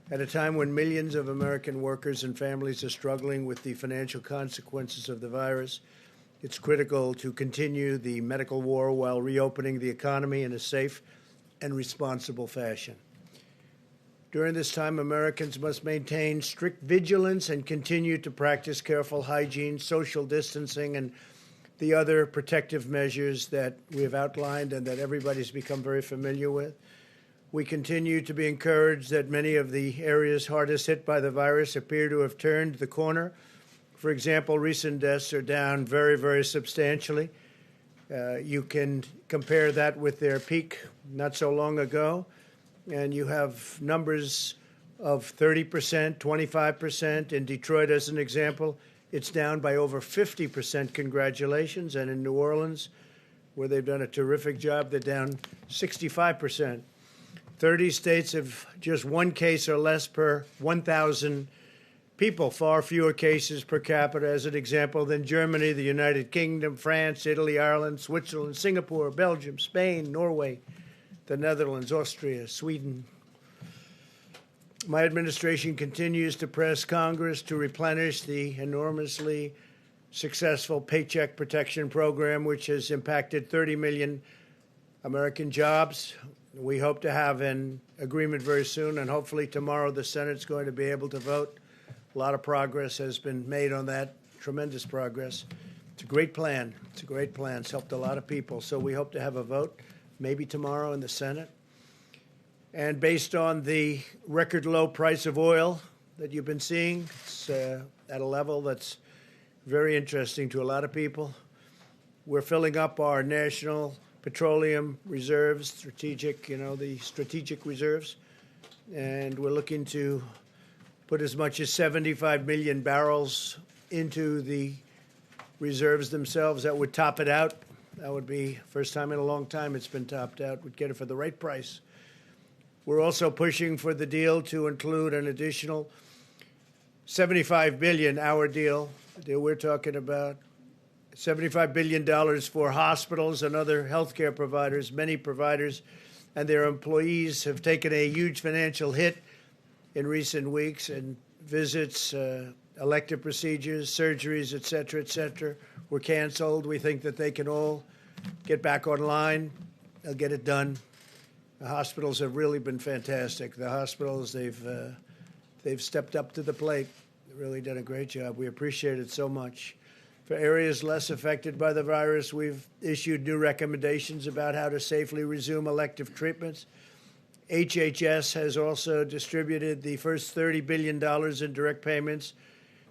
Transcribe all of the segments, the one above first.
At a time when millions of American workers and families are struggling with the financial consequences of the virus, it's critical to continue the medical war while reopening the economy in a safe and responsible fashion. During this time, Americans must maintain strict vigilance and continue to practice careful hygiene, social distancing, and the other protective measures that we have outlined and that everybody's become very familiar with. We continue to be encouraged that many of the areas hardest hit by the virus appear to have turned the corner. For example, recent deaths are down very, very substantially. You can compare that with their peak not so long ago, and you have numbers of 30%, 25%. In Detroit, as an example, it's down by over 50%. Congratulations. And in New Orleans, where they've done a terrific job, they're down 65%. 30 states have just one case or less per 1,000 people, far fewer cases per capita, as an example, than Germany, the United Kingdom, France, Italy, Ireland, Switzerland, Singapore, Belgium, Spain, Norway, the Netherlands, Austria, Sweden. My administration continues to press Congress to replenish the enormously successful Paycheck Protection Program, which has impacted 30 million American jobs. We hope to have an agreement very soon, and hopefully tomorrow the Senate's going to be able to vote. A lot of progress has been made on that, tremendous progress. It's a great plan. It's a great plan. It's helped a lot of people. So we hope to have a vote maybe tomorrow in the Senate. And based on the record low price of oil that you've been seeing, it's at a level that's very interesting to a lot of people. We're filling up our national petroleum reserves, the strategic reserves, and we're looking to put as much as 75 million barrels into the reserves themselves. That would top it out. That would be first time in a long time it's been topped out. We'd get it for the right price. We're also pushing for the deal to include an additional $75 billion, our deal we're talking about, $75 billion for hospitals and other healthcare providers. Many providers and their employees have taken a huge financial hit in recent weeks, and visits, elective procedures, surgeries, et cetera, were canceled. We think that they can all get back online. They'll get it done. The hospitals have really been fantastic. The hospitals, they've stepped up to the plate. They've really done a great job. We appreciate it so much. For areas less affected by the virus, we've issued new recommendations about how to safely resume elective treatments. HHS has also distributed the first $30 billion in direct payments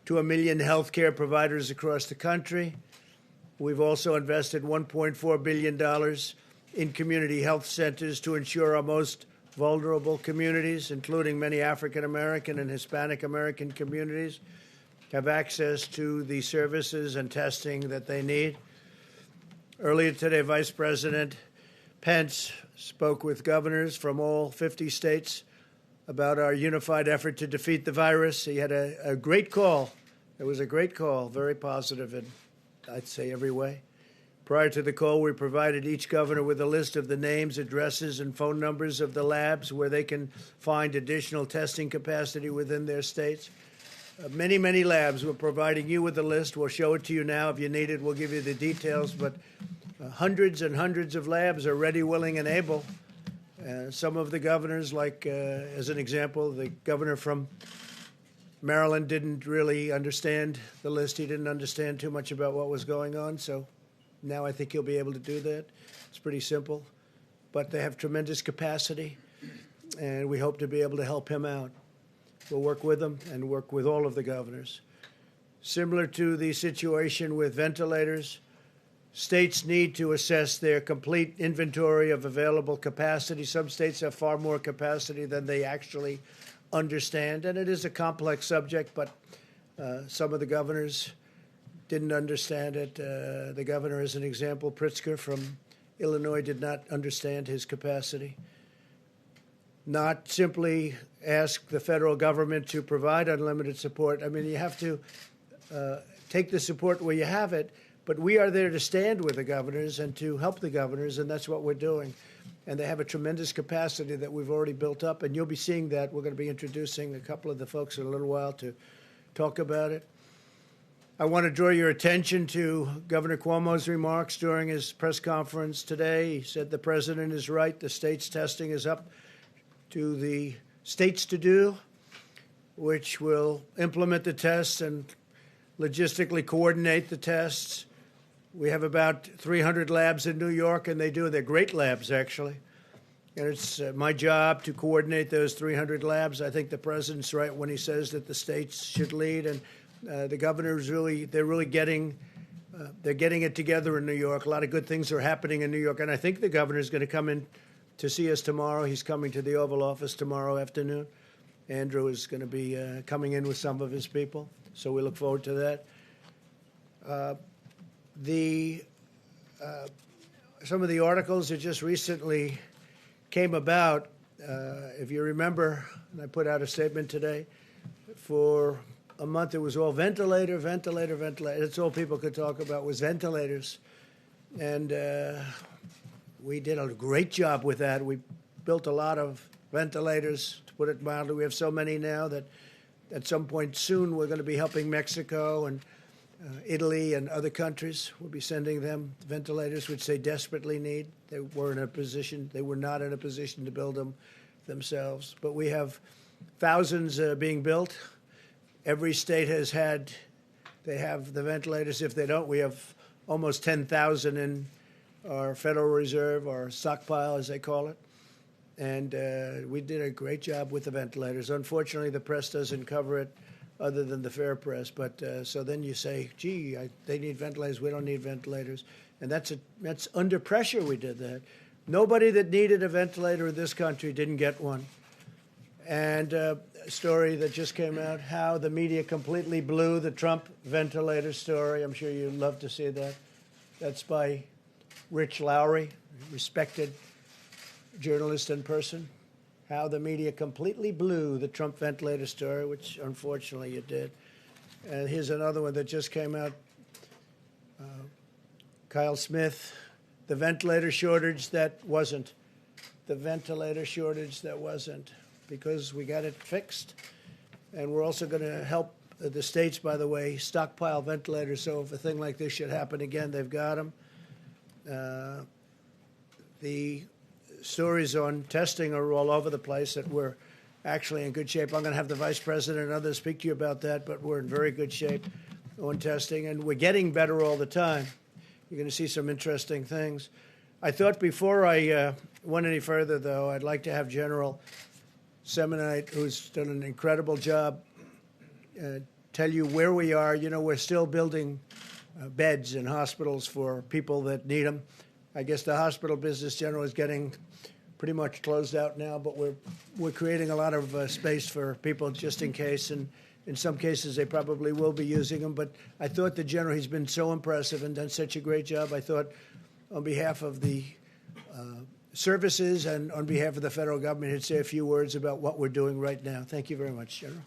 to 1 million healthcare providers across the country. We've also invested $1.4 billion in community health centers to ensure our most vulnerable communities, including many African American and Hispanic American communities, have access to the services and testing that they need. Earlier today, Vice President Pence spoke with governors from all 50 states about our unified effort to defeat the virus. He had a great call. It was a great call, very positive in, I'd say, every way. Prior to the call, we provided each governor with a list of the names, addresses, and phone numbers of the labs where they can find additional testing capacity within their states. Many, many labs. We're providing you with a list. We'll show it to you now if you need it. We'll give you the details. But hundreds and hundreds of labs are ready, willing, and able. Some of the governors, like, as an example, the governor from Maryland didn't really understand the list. He didn't understand too much about what was going on. So now I think he'll be able to do that. It's pretty simple. But they have tremendous capacity, and we hope to be able to help him out. We'll work with them and work with all of the governors. Similar to the situation with ventilators, states need to assess their complete inventory of available capacity. Some states have far more capacity than they actually understand, and it is a complex subject, but some of the governors didn't understand it. The governor, as an example, Pritzker from Illinois, did not understand his capacity. Not simply ask the federal government to provide unlimited support. I mean, you have to take the support where you have it, but we are there to stand with the governors and to help the governors, and that's what we're doing. and they have a tremendous capacity that we've already built up, and you'll be seeing that. We're going to be introducing a couple of the folks in a little while to talk about it. I want to draw your attention to Governor Cuomo's remarks during his press conference today. He said the president is right. The state's testing is up to the states to do, which will implement the tests and logistically coordinate the tests. We have about 300 labs in New York, and they're great labs, actually. And it's my job to coordinate those 300 labs. I think the president's right when he says that the states should lead, and the governor's they're getting it together in New York. A lot of good things are happening in New York, and I think the governor's going to come in to see us tomorrow. He's coming to the Oval Office tomorrow afternoon. Andrew is going to be coming in with some of his people, so we look forward to that. Some of the articles that just recently came about, if you remember, and I put out a statement today, for a month it was all ventilator. That's all people could talk about was ventilators. And we did a great job with that. We built a lot of ventilators, to put it mildly. We have so many now that at some point soon we're going to be helping Mexico and Italy and other countries. We'll be sending them ventilators, which they desperately need. They were not in a position to build them themselves. But we have thousands being built. Every state they have the ventilators. If they don't, we have almost 10,000 in our Federal Reserve, our stockpile, as they call it. And we did a great job with the ventilators. Unfortunately, the press doesn't cover it, other than the fair press. But so then you say, gee, they need ventilators. We don't need ventilators. And that's under pressure we did that. Nobody that needed a ventilator in this country didn't get one. And a story that just came out, how the media completely blew the Trump ventilator story. I'm sure you'd love to see that. That's by Rich Lowry, respected journalist and person. How the media completely blew the Trump ventilator story, which unfortunately it did. And here's another one that just came out. Kyle Smith, the ventilator shortage that wasn't. The ventilator shortage that wasn't, because we got it fixed. And we're also going to help the states, by the way, stockpile ventilators. So if a thing like this should happen again, they've got them. The stories on testing are all over the place, that we're actually in good shape. I'm going to have the vice president and others speak to you about that, but we're in very good shape on testing, and we're getting better all the time. You're going to see some interesting things. I thought before I went any further, though, I'd like to have General Semonite, who's done an incredible job, tell you where we are. You know, we're still building beds in hospitals for people that need them. I guess the hospital business general is getting pretty much closed out now, but we're creating a lot of space for people just in case, and in some cases they probably will be using them. But I thought the general, he's been so impressive and done such a great job. I thought on behalf of the services and on behalf of the federal government, he'd say a few words about what we're doing right now. Thank you very much, General.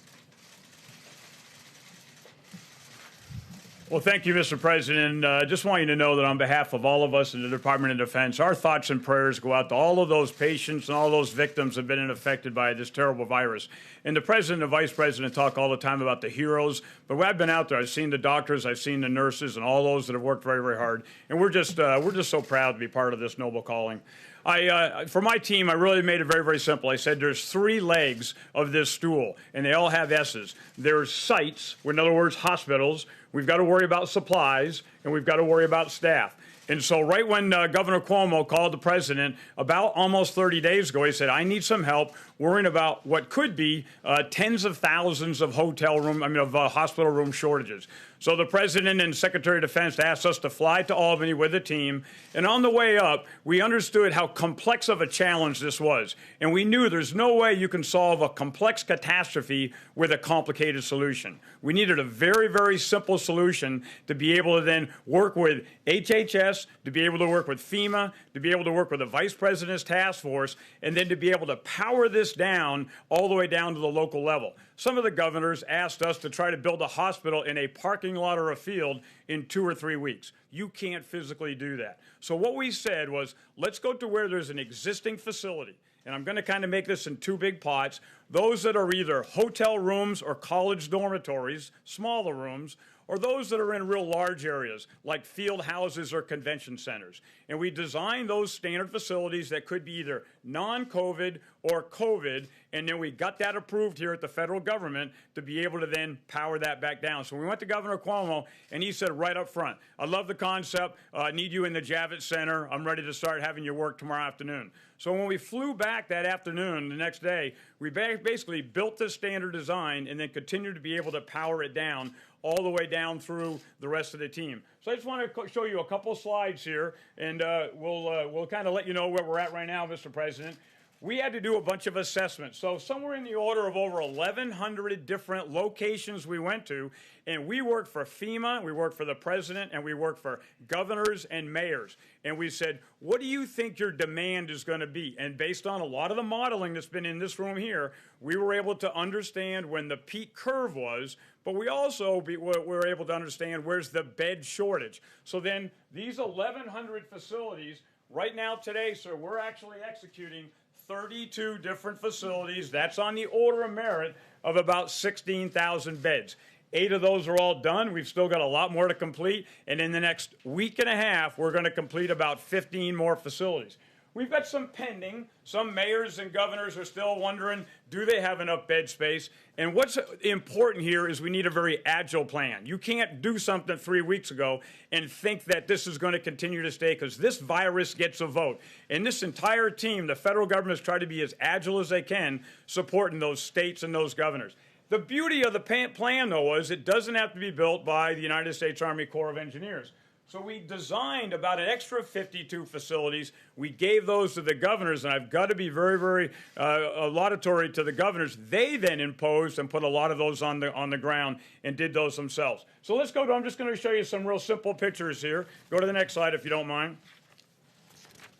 Well, thank you, Mr. President. I just want you to know that on behalf of all of us in the Department of Defense, our thoughts and prayers go out to all of those patients and all those victims that have been affected by this terrible virus. And the President and the Vice President talk all the time about the heroes, but when I've been out there, I've seen the doctors, I've seen the nurses, and all those that have worked very, very hard. And we're just so proud to be part of this noble calling. For my team, I really made it very, very simple. I said there's 3 legs of this stool, and they all have S's. There's sites, in other words, hospitals. We've got to worry about supplies, and we've got to worry about staff. And so right when Governor Cuomo called the president about almost 30 days ago, he said, I need some help worrying about what could be tens of thousands of hospital room shortages. So the president and Secretary of Defense asked us to fly to Albany with a team. And on the way up, we understood how complex of a challenge this was. And we knew there's no way you can solve a complex catastrophe with a complicated solution. We needed a very, very simple solution to be able to then work with HHS, to be able to work with FEMA, to be able to work with the Vice President's task force, and then to be able to power this this down all the way down to the local level. Some of the governors asked us to try to build a hospital in a parking lot or a field in 2 or 3 weeks. You can't physically do that. So what we said was, let's go to where there's an existing facility. And I'm going to kind of make this in 2 big pots. Those that are either hotel rooms or college dormitories, smaller rooms, or those that are in real large areas like field houses or convention centers. And we designed those standard facilities that could be either non-COVID or COVID, and then we got that approved here at the federal government to be able to then power that back down. So we went to Governor Cuomo, and he said right up front, I love the concept, I need you in the Javits Center, I'm ready to start having you work tomorrow afternoon. So when we flew back that afternoon, the next day, we basically built this standard design and then continued to be able to power it down all the way down through the rest of the team. So I just want to show you a couple slides here, and we'll kind of let you know where we're at right now, Mr. President. We had to do a bunch of assessments. So somewhere in the order of over 1,100 different locations we went to, and we worked for FEMA, we worked for the president, and we worked for governors and mayors. And we said, what do you think your demand is going to be? And based on a lot of the modeling that's been in this room here, we were able to understand when the peak curve was, but we also were able to understand where's the bed shortage. So then these 1,100 facilities, right now today, sir, we're actually executing 32 different facilities. That's on the order of merit of about 16,000 beds. 8 of those are all done. We've still got a lot more to complete. And in the next week and a half, we're going to complete about 15 more facilities. We've got some pending. Some mayors and governors are still wondering, do they have enough bed space? And what's important here is we need a very agile plan. You can't do something 3 weeks ago and think that this is going to continue to stay, because this virus gets a vote. And this entire team, the federal government, has tried to be as agile as they can, supporting those states and those governors. The beauty of the plan, though, is it doesn't have to be built by the United States Army Corps of Engineers. So we designed about an extra 52 facilities. We gave those to the governors, and I've got to be very, very laudatory to the governors. They then imposed and put a lot of those on the ground and did those themselves. So let's go to, I'm just going to show you some real simple pictures here. Go to the next slide if you don't mind.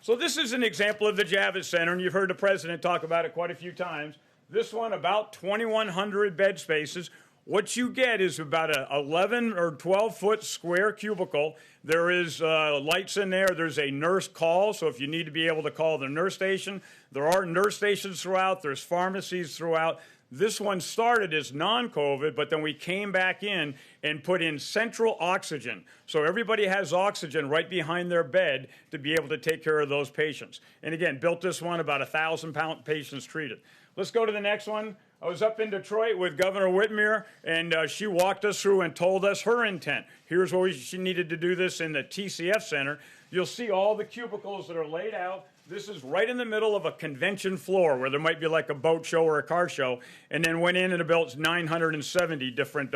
So this is an example of the Javits Center, and you've heard the president talk about it quite a few times. This one, about 2,100 bed spaces. What you get is about an 11 or 12-foot square cubicle. There is lights in there. There's a nurse call, so if you need to be able to call the nurse station. There are nurse stations throughout. There's pharmacies throughout. This one started as non-COVID, but then we came back in and put in central oxygen. So everybody has oxygen right behind their bed to be able to take care of those patients. And again, built this one, about 1,000 patients treated. Let's go to the next one. I was up in Detroit with Governor Whitmer, and she walked us through and told us her intent. Here's where she needed to do this in the TCF Center. You'll see all the cubicles that are laid out. This is right in the middle of a convention floor where there might be like a boat show or a car show, and then went in and built 970 different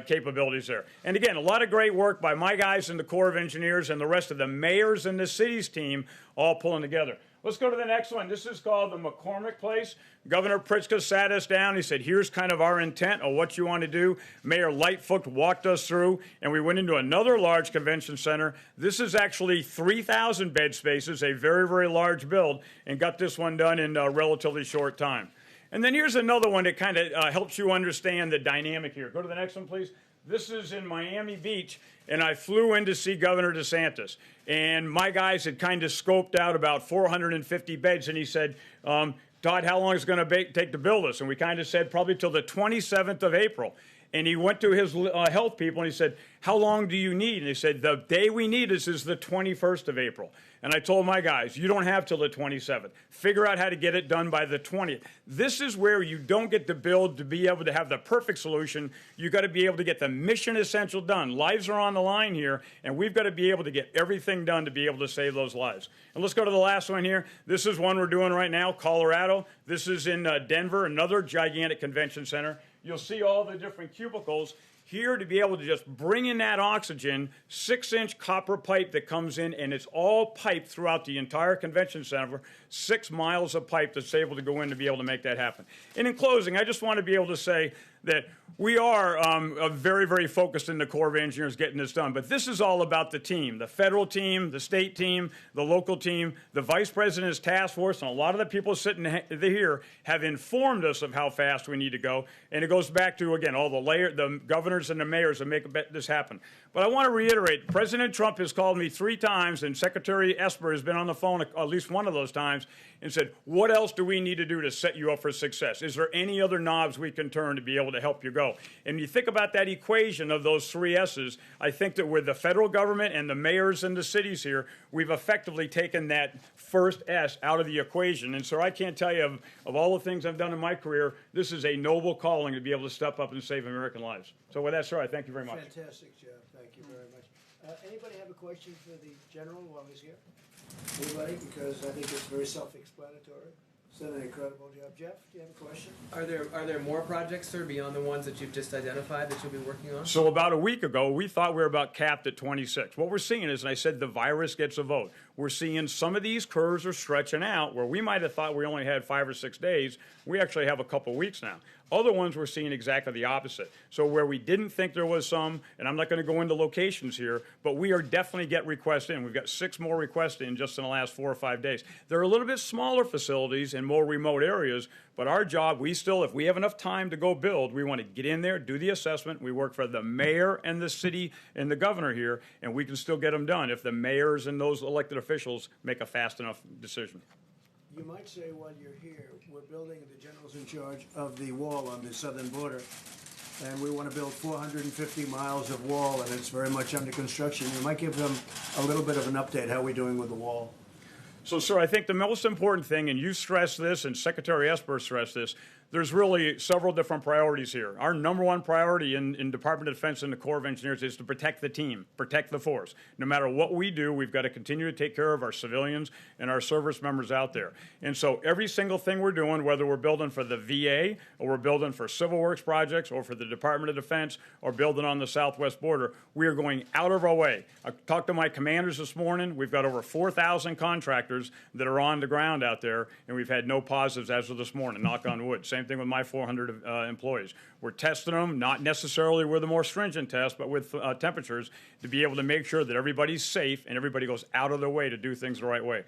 capabilities there. And again, a lot of great work by my guys in the Corps of Engineers and the rest of the mayors and the city's team all pulling together. Let's go to the next one. This is called the McCormick Place. Governor Pritzker sat us down. He said, here's kind of our intent of what you want to do. Mayor Lightfoot walked us through, and we went into another large convention center. This is actually 3,000 bed spaces, a very, very large build, and got this one done in a relatively short time. And then here's another one that kind of helps you understand the dynamic here. Go to the next one, please. This is in Miami Beach, and I flew in to see Governor DeSantis. And my guys had kind of scoped out about 450 beds, and he said, Todd, how long is it going to take to build this? And we kind of said probably till the 27th of April. And he went to his health people, and he said, how long do you need? And they said, the day we need is the 21st of April. And I told my guys, you don't have till the 27th. Figure out how to get it done by the 20th. This is where you don't get to build to be able to have the perfect solution. You've got to be able to get the mission essential done. Lives are on the line here, and we've got to be able to get everything done to be able to save those lives. And let's go to the last one here. This is one we're doing right now, Colorado. This is in Denver, another gigantic convention center. You'll see all the different cubicles. Here to be able to just bring in that oxygen, 6-inch copper pipe that comes in, and it's all piped throughout the entire convention center, 6 miles of pipe that's able to go in to be able to make that happen. And in closing, I just want to be able to say that we are very, very focused in the Corps of Engineers getting this done. But this is all about the team, the federal team, the state team, the local team, the vice president's task force, and a lot of the people sitting here have informed us of how fast we need to go. And it goes back to, again, all the governors and the mayors that make this happen. But I want to reiterate, President Trump has called me 3 times, and Secretary Esper has been on the phone at least one of those times and said, what else do we need to do to set you up for success? Is there any other knobs we can turn to be able to help you go? And you think about that equation of those 3 S's, I think that with the federal government and the mayors and the cities here, we've effectively taken that first S out of the equation. And so I can't tell you, of all the things I've done in my career, this is a noble calling to be able to step up and save American lives. So with that, sir, I thank you very much. Fantastic, Jeff. Thank you very much. Anybody have a question for the general while he's here? Anybody? Because I think it's very self-explanatory. He's done an incredible job. Jeff, do you have a question? Are there more projects, sir, beyond the ones that you've just identified that you'll be working on? So about a week ago, we thought we were about capped at 26. What we're seeing is, and I said the virus gets a vote, we're seeing some of these curves are stretching out where we might have thought we only had 5 or 6 days. We actually have a couple weeks now. Other ones we're seeing exactly the opposite. So where we didn't think there was some, and I'm not going to go into locations here, but we are definitely get requests in. We've got 6 more requests in just in the last 4 or 5 days. They're a little bit smaller facilities in more remote areas, but our job, we still, if we have enough time to go build, we want to get in there, do the assessment. We work for the mayor and the city and the governor here, and we can still get them done if the mayors and those elected officials make a fast enough decision. You might say while you're here, we're building, the general's in charge of the wall on the southern border, and we want to build 450 miles of wall, and it's very much under construction. You might give them a little bit of an update. How are we doing with the wall? So, sir, I think the most important thing, and you stressed this, and Secretary Esper stressed this, there's really several different priorities here. Our number one priority in Department of Defense and the Corps of Engineers is to protect the team, protect the force. No matter what we do, we've got to continue to take care of our civilians and our service members out there. And so every single thing we're doing, whether we're building for the VA or we're building for civil works projects or for the Department of Defense or building on the southwest border, we are going out of our way. I talked to my commanders this morning. We've got over 4,000 contractors that are on the ground out there, and we've had no positives as of this morning, knock on wood. Same thing with my 400 employees. We're testing them, not necessarily with the more stringent test, but with temperatures to be able to make sure that everybody's safe and everybody goes out of their way to do things the right way.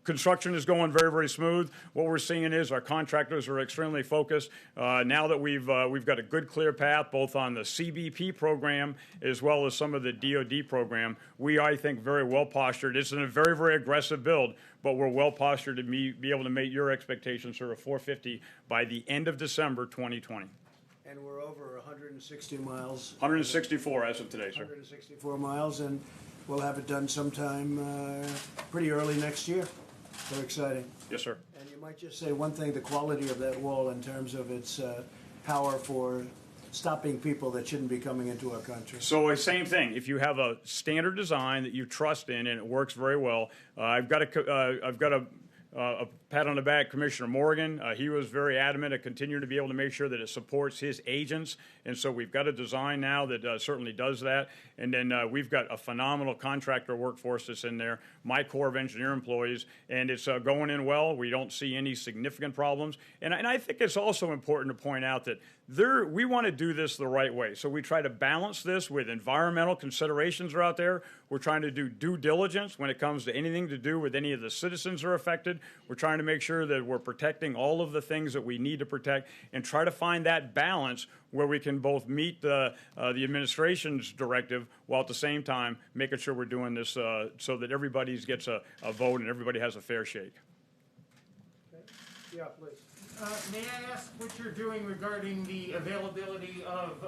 Construction is going very, very smooth. What we're seeing is our contractors are extremely focused. Now that we've got a good, clear path, both on the CBP program as well as some of the DoD program, we, I think, very well postured. It's a very, very aggressive build, but we're well postured to be able to meet your expectations for a 450 by the end of December 2020. And we're over 160 miles. 164 as of today, sir. 164 miles, and we'll have it done sometime pretty early next year. Very exciting. Yes, sir. And you might just say one thing, the quality of that wall in terms of its power for stopping people that shouldn't be coming into our country. So same thing. If you have a standard design that you trust in and it works very well, I've got a pat on the back, Commissioner Morgan. He was very adamant at continuing to be able to make sure that it supports his agents. And so we've got a design now that certainly does that. And then we've got a phenomenal contractor workforce that's in there, my Corps of Engineer employees, and it's going in well. We don't see any significant problems. And I think it's also important to point out that we want to do this the right way. So we try to balance this with environmental considerations are out there. We're trying to do due diligence when it comes to anything to do with any of the citizens that are affected. We're trying to make sure that we're protecting all of the things that we need to protect and try to find that balance where we can both meet the administration's directive while at the same time making sure we're doing this so that everybody gets a vote and everybody has a fair shake. Okay. Yeah, please. May I ask what you're doing regarding the availability of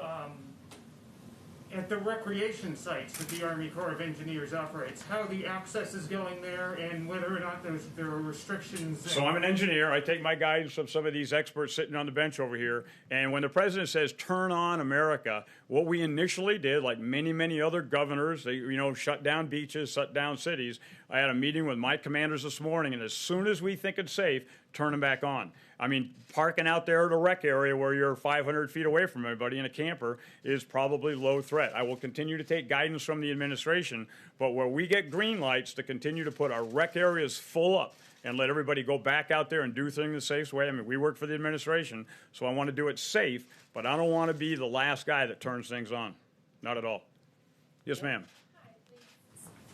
at the recreation sites that the Army Corps of Engineers operates, how the access is going there and whether or not there are restrictions? So I'm an engineer. I take my guidance from some of these experts sitting on the bench over here. And when the president says, turn on America, what we initially did, like many, many other governors, they shut down beaches, shut down cities. I had a meeting with my commanders this morning, and as soon as we think it's safe, turn them back on. I mean, parking out there at a rec area where you're 500 feet away from everybody in a camper is probably low threat. I will continue to take guidance from the administration, but where we get green lights to continue to put our rec areas full up and let everybody go back out there and do things the safe way. I mean, we work for the administration, so I want to do it safe, but I don't want to be the last guy that turns things on. Not at all. Yes, ma'am.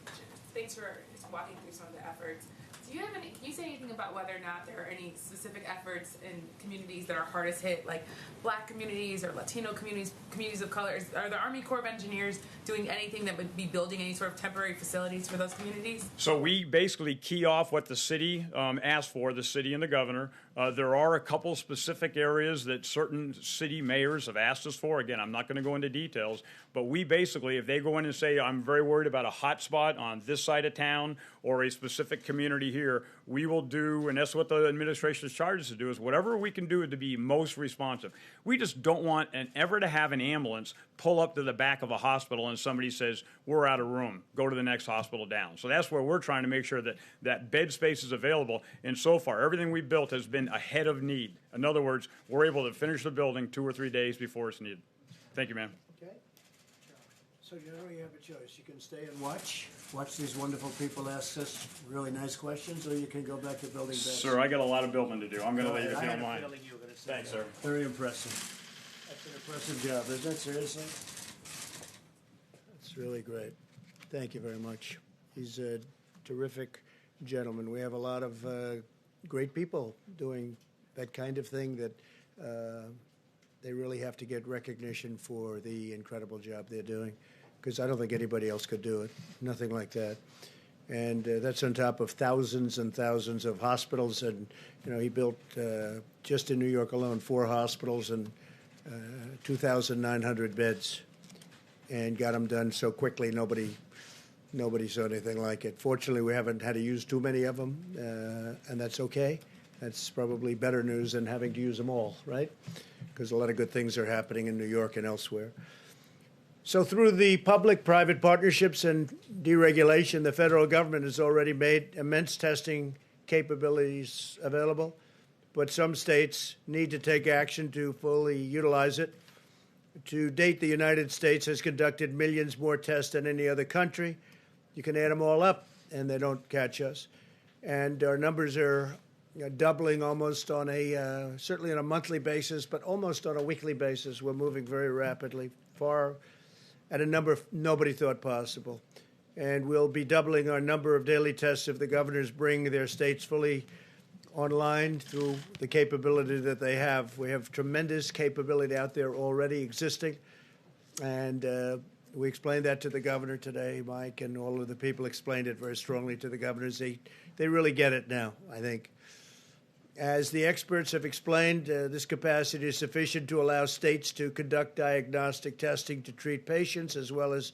Hi, thanks for walking through some of the efforts. Do you have any, can you say anything about whether or not there are any specific efforts in communities that are hardest hit, like Black communities or Latino communities, communities of color? Are the Army Corps of Engineers doing anything that would be building any sort of temporary facilities for those communities? So we basically key off what the city asked for, the city and the governor. There are a couple specific areas that certain city mayors have asked us for. Again, I'm not going to go into details, but we basically, if they go in and say, I'm very worried about a hot spot on this side of town or a specific community here, we will do, and that's what the administration is charged to do, is whatever we can do to be most responsive. We just don't want ever to have an ambulance pull up to the back of a hospital and somebody says, we're out of room, go to the next hospital down. So that's where we're trying to make sure that that bed space is available. And so far, everything we've built has been ahead of need. In other words, we're able to finish the building 2 or 3 days before it's needed. Thank you, ma'am. Okay. So you know you have a choice. You can stay and watch these wonderful people ask us really nice questions, or you can go back to building beds. Sir, I got a lot of building to do. I'm going to leave if I you had don't a mind. feeling you were going to say Thanks, that. sir. Very impressive. That's an impressive job, isn't it? Seriously? That's really great. Thank you very much. He's a terrific gentleman. We have a lot of great people doing that kind of thing that they really have to get recognition for the incredible job they're doing, because I don't think anybody else could do it. Nothing like that. And that's on top of thousands and thousands of hospitals. And, you know, he built, just in New York alone, 4 hospitals and 2,900 beds, and got them done so quickly nobody saw anything like it. Fortunately, we haven't had to use too many of them, and that's okay. That's probably better news than having to use them all, right? Because a lot of good things are happening in New York and elsewhere. So through the public-private partnerships and deregulation, the federal government has already made immense testing capabilities available, but some states need to take action to fully utilize it. To date, the United States has conducted millions more tests than any other country. You can add them all up, and they don't catch us. And our numbers are doubling almost on a, certainly on a monthly basis, but almost on a weekly basis. We're moving very rapidly, far at a number nobody thought possible. And we'll be doubling our number of daily tests if the governors bring their states fully online through the capability that they have. We have tremendous capability out there already existing. And we explained that to the governor today. Mike and all of the people explained it very strongly to the governors. They really get it now, I think. As the experts have explained, this capacity is sufficient to allow states to conduct diagnostic testing to treat patients, as well as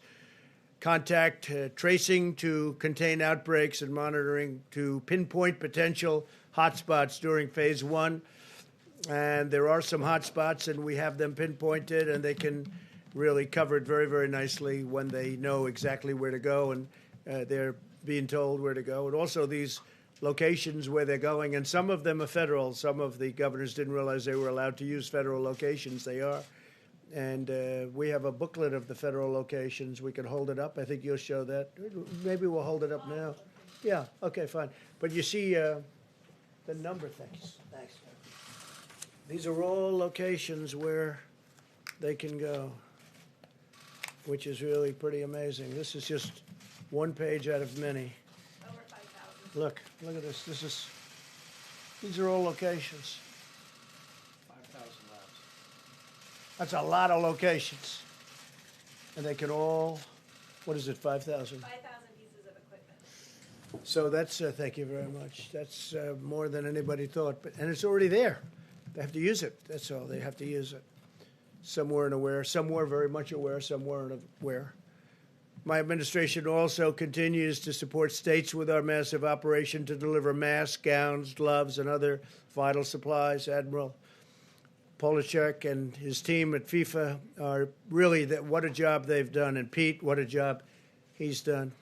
contact tracing to contain outbreaks and monitoring to pinpoint potential hotspots during phase 1. And there are some hotspots, and we have them pinpointed, and they can really cover it very, very nicely when they know exactly where to go, and they're being told where to go. And also these locations where they're going, and some of them are federal. Some of the governors didn't realize they were allowed to use federal locations. They are. And we have a booklet of the federal locations. We can hold it up. I think you'll show that. Maybe we'll hold it up now. Yeah, okay, fine. But you see the number things. Thanks. These are all locations where they can go, which is really pretty amazing. This is just one page out of many. Over 5,000. Look at this. These are all locations. 5,000 labs. That's a lot of locations. And they can all, what is it, 5,000? 5,000 pieces of equipment. So that's, thank you very much. That's more than anybody thought. And it's already there. They have to use it. That's all. They have to use it. Some weren't aware. Some were very much aware. Some weren't aware. My administration also continues to support states with our massive operation to deliver masks, gowns, gloves, and other vital supplies. Admiral Polachek and his team at FIFA are really, what a job they've done. And Pete, what a job he's done.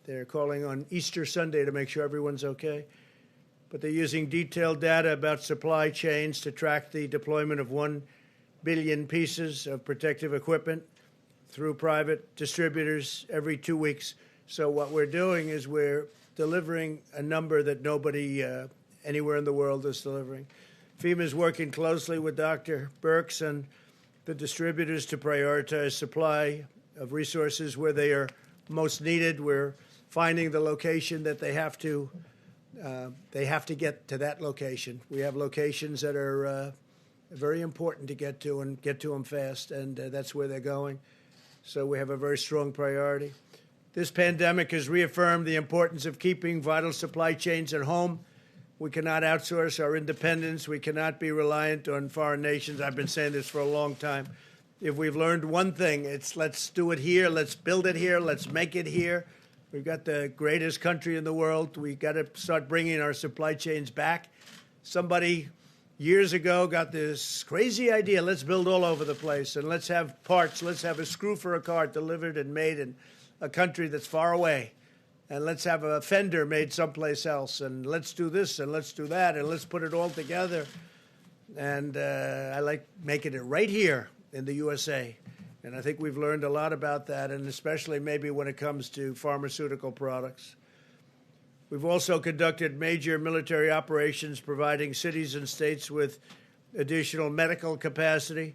They're calling on Easter Sunday to make sure everyone's okay. But they're using detailed data about supply chains to track the deployment of 1 billion pieces of protective equipment through private distributors every 2 weeks. So what we're doing is we're delivering a number that nobody anywhere in the world is delivering. FEMA is working closely with Dr. Birx and the distributors to prioritize supply of resources where they are most needed. We're finding the location that they have to get to that location. We have locations that are very important to get to and get to them fast, and that's where they're going. So we have a very strong priority. This pandemic has reaffirmed the importance of keeping vital supply chains at home. We cannot outsource our independence. We cannot be reliant on foreign nations. I've been saying this for a long time. If we've learned one thing, it's let's do it here, let's build it here, let's make it here. We've got the greatest country in the world. We've got to start bringing our supply chains back. Somebody years ago got this crazy idea, let's build all over the place and let's have parts, let's have a screw for a car delivered and made in a country that's far away. And let's have a fender made someplace else, and let's do this, and let's do that, and let's put it all together. And I like making it right here in the USA. And I think we've learned a lot about that, and especially maybe when it comes to pharmaceutical products. We've also conducted major military operations, providing cities and states with additional medical capacity,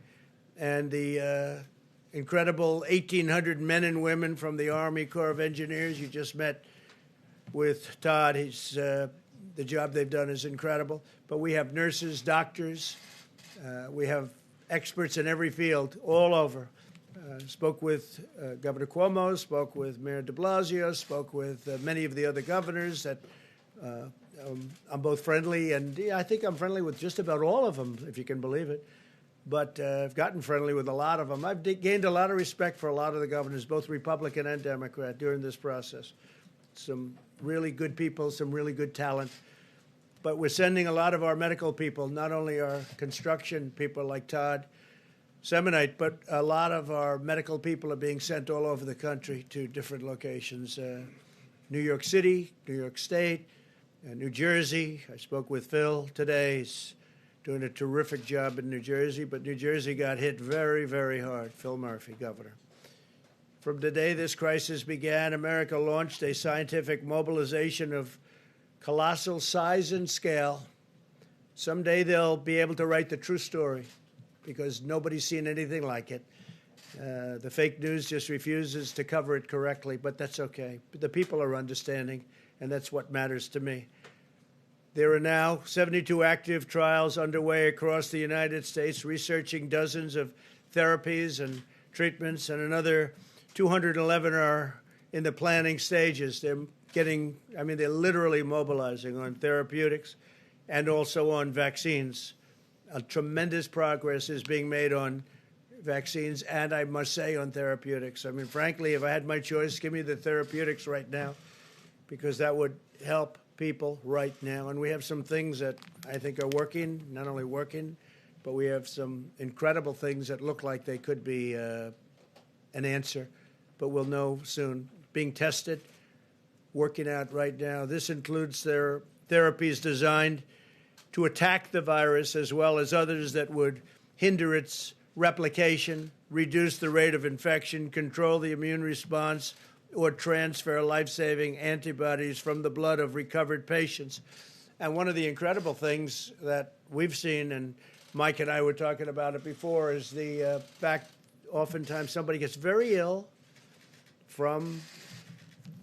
and the incredible 1,800 men and women from the Army Corps of Engineers. You just met with Todd. The job they've done is incredible. But we have nurses, doctors. We have experts in every field all over. Spoke with Governor Cuomo, spoke with Mayor de Blasio, spoke with many of the other governors. That I'm both friendly, and I think I'm friendly with just about all of them, if you can believe it. But I've gotten friendly with a lot of them. I've gained a lot of respect for a lot of the governors, both Republican and Democrat, during this process. Some really good people, some really good talent. But we're sending a lot of our medical people, not only our construction people like Todd Semonite, but a lot of our medical people are being sent all over the country to different locations. New York City, New York State, New Jersey. I spoke with Phil today. He's doing a terrific job in New Jersey, but New Jersey got hit very, very hard. Phil Murphy, governor. From the day this crisis began, America launched a scientific mobilization of colossal size and scale. Someday they'll be able to write the true story, because nobody's seen anything like it. The fake news just refuses to cover it correctly, but that's okay. The people are understanding, and that's what matters to me. There are now 72 active trials underway across the United States, researching dozens of therapies and treatments, and another 211 are in the planning stages. They're literally mobilizing on therapeutics and also on vaccines. A tremendous progress is being made on vaccines, and I must say on therapeutics. I mean, frankly, if I had my choice, give me the therapeutics right now, because that would help people right now. And we have some things that I think are working, not only working, but we have some incredible things that look like they could be an answer, but we'll know soon. Being tested, working out right now. This includes their therapies designed to attack the virus, as well as others that would hinder its replication, reduce the rate of infection, control the immune response, or transfer life-saving antibodies from the blood of recovered patients. And one of the incredible things that we've seen, and Mike and I were talking about it before, is the fact oftentimes somebody gets very ill from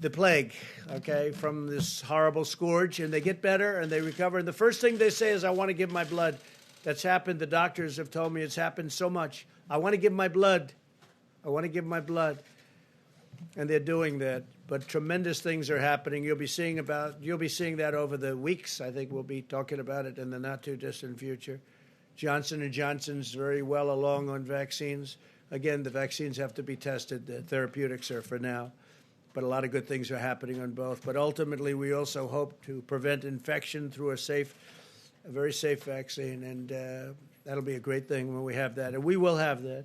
the plague, okay, from this horrible scourge, and they get better and they recover. And the first thing they say is, I want to give my blood. That's happened. The doctors have told me it's happened so much. I want to give my blood. I want to give my blood. And they're doing that. But tremendous things are happening. You'll be seeing that over the weeks. I think we'll be talking about it in the not too distant future. Johnson & Johnson's very well along on vaccines. Again, the vaccines have to be tested. The therapeutics are for now. But a lot of good things are happening on both. But ultimately, we also hope to prevent infection through a very safe vaccine. And that'll be a great thing when we have that. And we will have that.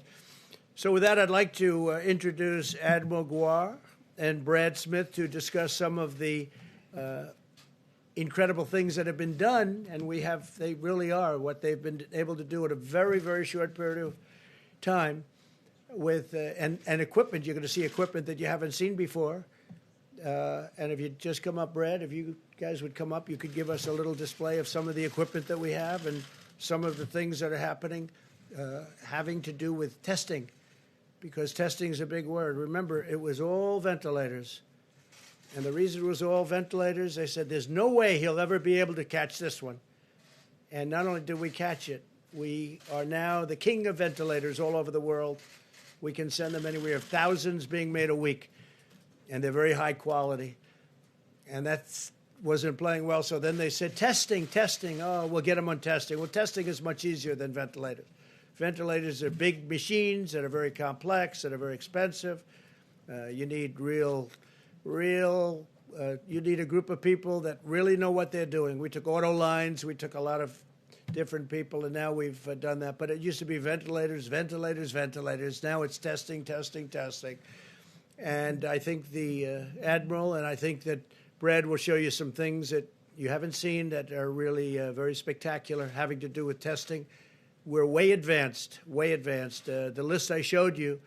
So with that, I'd like to introduce Admiral Guar, and Brad Smith to discuss some of the incredible things that have been done, and they really are what they've been able to do in a very, very short period of time with and equipment. You're going to see equipment that you haven't seen before. And if you just come up, Brad, if you guys would come up, you could give us a little display of some of the equipment that we have and some of the things that are happening having to do with testing, because testing is a big word. Remember, it was all ventilators. And the reason it was all ventilators, they said, there's no way he'll ever be able to catch this one. And not only did we catch it, we are now the king of ventilators all over the world. We can send them anywhere. We have thousands being made a week, and they're very high quality. And that wasn't playing well, so then they said, testing. Oh, we'll get them on testing. Well, testing is much easier than ventilators. Ventilators are big machines that are very complex, that are very expensive. You need you need a group of people that really know what they're doing. We took auto lines, we took a lot of different people, and now we've done that. But it used to be ventilators. Now it's testing. And I think the Admiral, and I think that Brad will show you some things that you haven't seen that are really very spectacular, having to do with testing. We're way advanced. The list I showed you,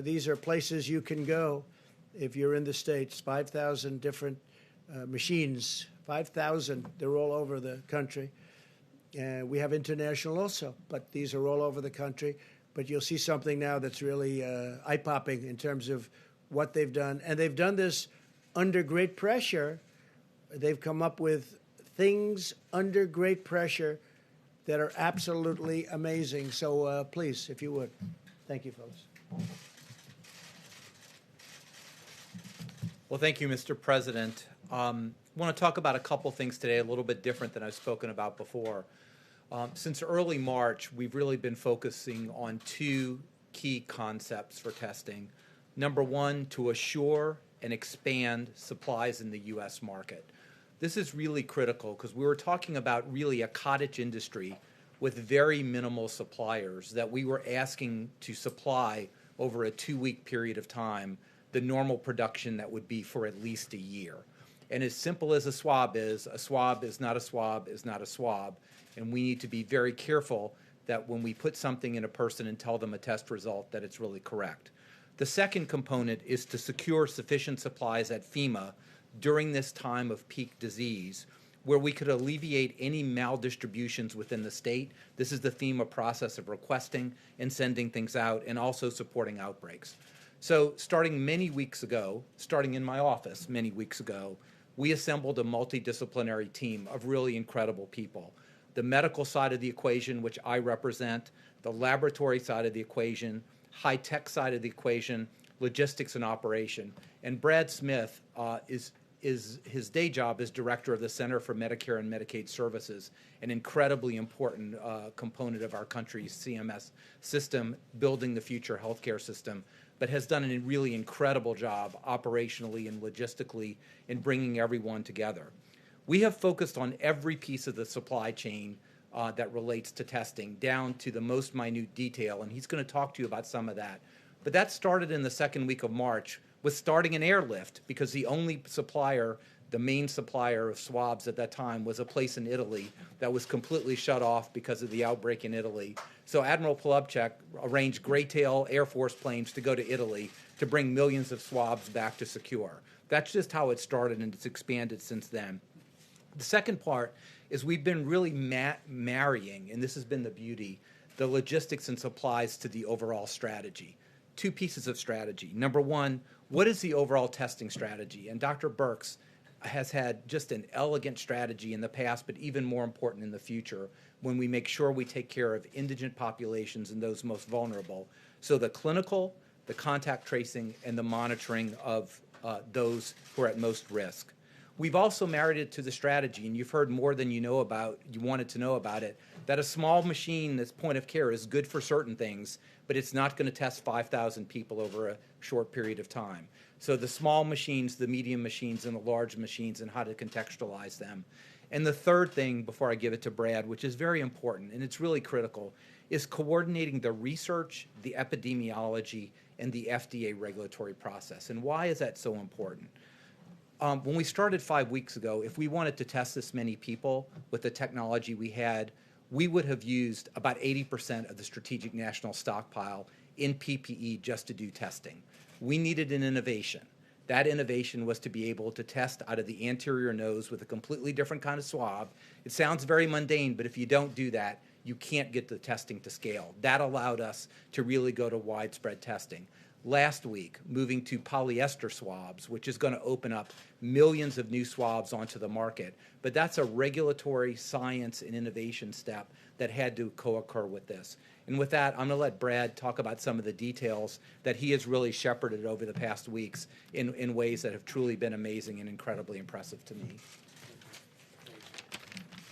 these are places you can go if you're in the States. 5,000 different machines, 5,000. They're all over the country. We have international also, but these are all over the country. But you'll see something now that's really eye-popping in terms of what they've done. And they've done this under great pressure. They've come up with things under great pressure that are absolutely amazing. So please, if you would. Thank you, folks. Well, thank you, Mr. President. I want to talk about a couple things today, a little bit different than I've spoken about before. Since early March, we've really been focusing on two key concepts for testing. Number one, to assure and expand supplies in the U.S. market. This is really critical because we were talking about really a cottage industry with very minimal suppliers that we were asking to supply over a 2-week period of time the normal production that would be for at least a year. And as simple as a swab is not a swab is not a swab. And we need to be very careful that when we put something in a person and tell them a test result, that it's really correct. The second component is to secure sufficient supplies at FEMA during this time of peak disease, where we could alleviate any maldistributions within the state. This is the FEMA process of requesting and sending things out and also supporting outbreaks. So starting in my office many weeks ago, we assembled a multidisciplinary team of really incredible people. The medical side of the equation, which I represent, the laboratory side of the equation, high-tech side of the equation, logistics and operation. And Brad Smith is his day job as director of the Center for Medicare and Medicaid Services, an incredibly important component of our country's CMS system, building the future healthcare system, but has done a really incredible job operationally and logistically in bringing everyone together. We have focused on every piece of the supply chain that relates to testing, down to the most minute detail, and he's going to talk to you about some of that. But that started in the second week of March with starting an airlift, because the only supplier, the main supplier of swabs at that time, was a place in Italy that was completely shut off because of the outbreak in Italy. So Admiral Polubchak arranged Greytail Air Force planes to go to Italy to bring millions of swabs back to secure. That's just how it started, and it's expanded since then. The second part is we've been really marrying, and this has been the beauty, the logistics and supplies to the overall strategy. Two pieces of strategy. Number one, what is the overall testing strategy? And Dr. Birx has had just an elegant strategy in the past, but even more important in the future, when we make sure we take care of indigent populations and those most vulnerable. So the clinical, the contact tracing, and the monitoring of those who are at most risk. We've also married it to the strategy, and you've heard more than you wanted to know about it, that a small machine that's point of care is good for certain things, but it's not going to test 5,000 people over a short period of time. So the small machines, the medium machines, and the large machines, and how to contextualize them. And the third thing, before I give it to Brad, which is very important, and it's really critical, is coordinating the research, the epidemiology, and the FDA regulatory process. And why is that so important? When we started 5 weeks ago, if we wanted to test this many people with the technology we had, we would have used about 80% of the strategic national stockpile in PPE just to do testing. We needed an innovation. That innovation was to be able to test out of the anterior nose with a completely different kind of swab. It sounds very mundane, but if you don't do that, you can't get the testing to scale. That allowed us to really go to widespread testing. Last week, moving to polyester swabs, which is going to open up millions of new swabs onto the market. But that's a regulatory science and innovation step that had to co-occur with this. And with that, I'm going to let Brad talk about some of the details that he has really shepherded over the past weeks in ways that have truly been amazing and incredibly impressive to me.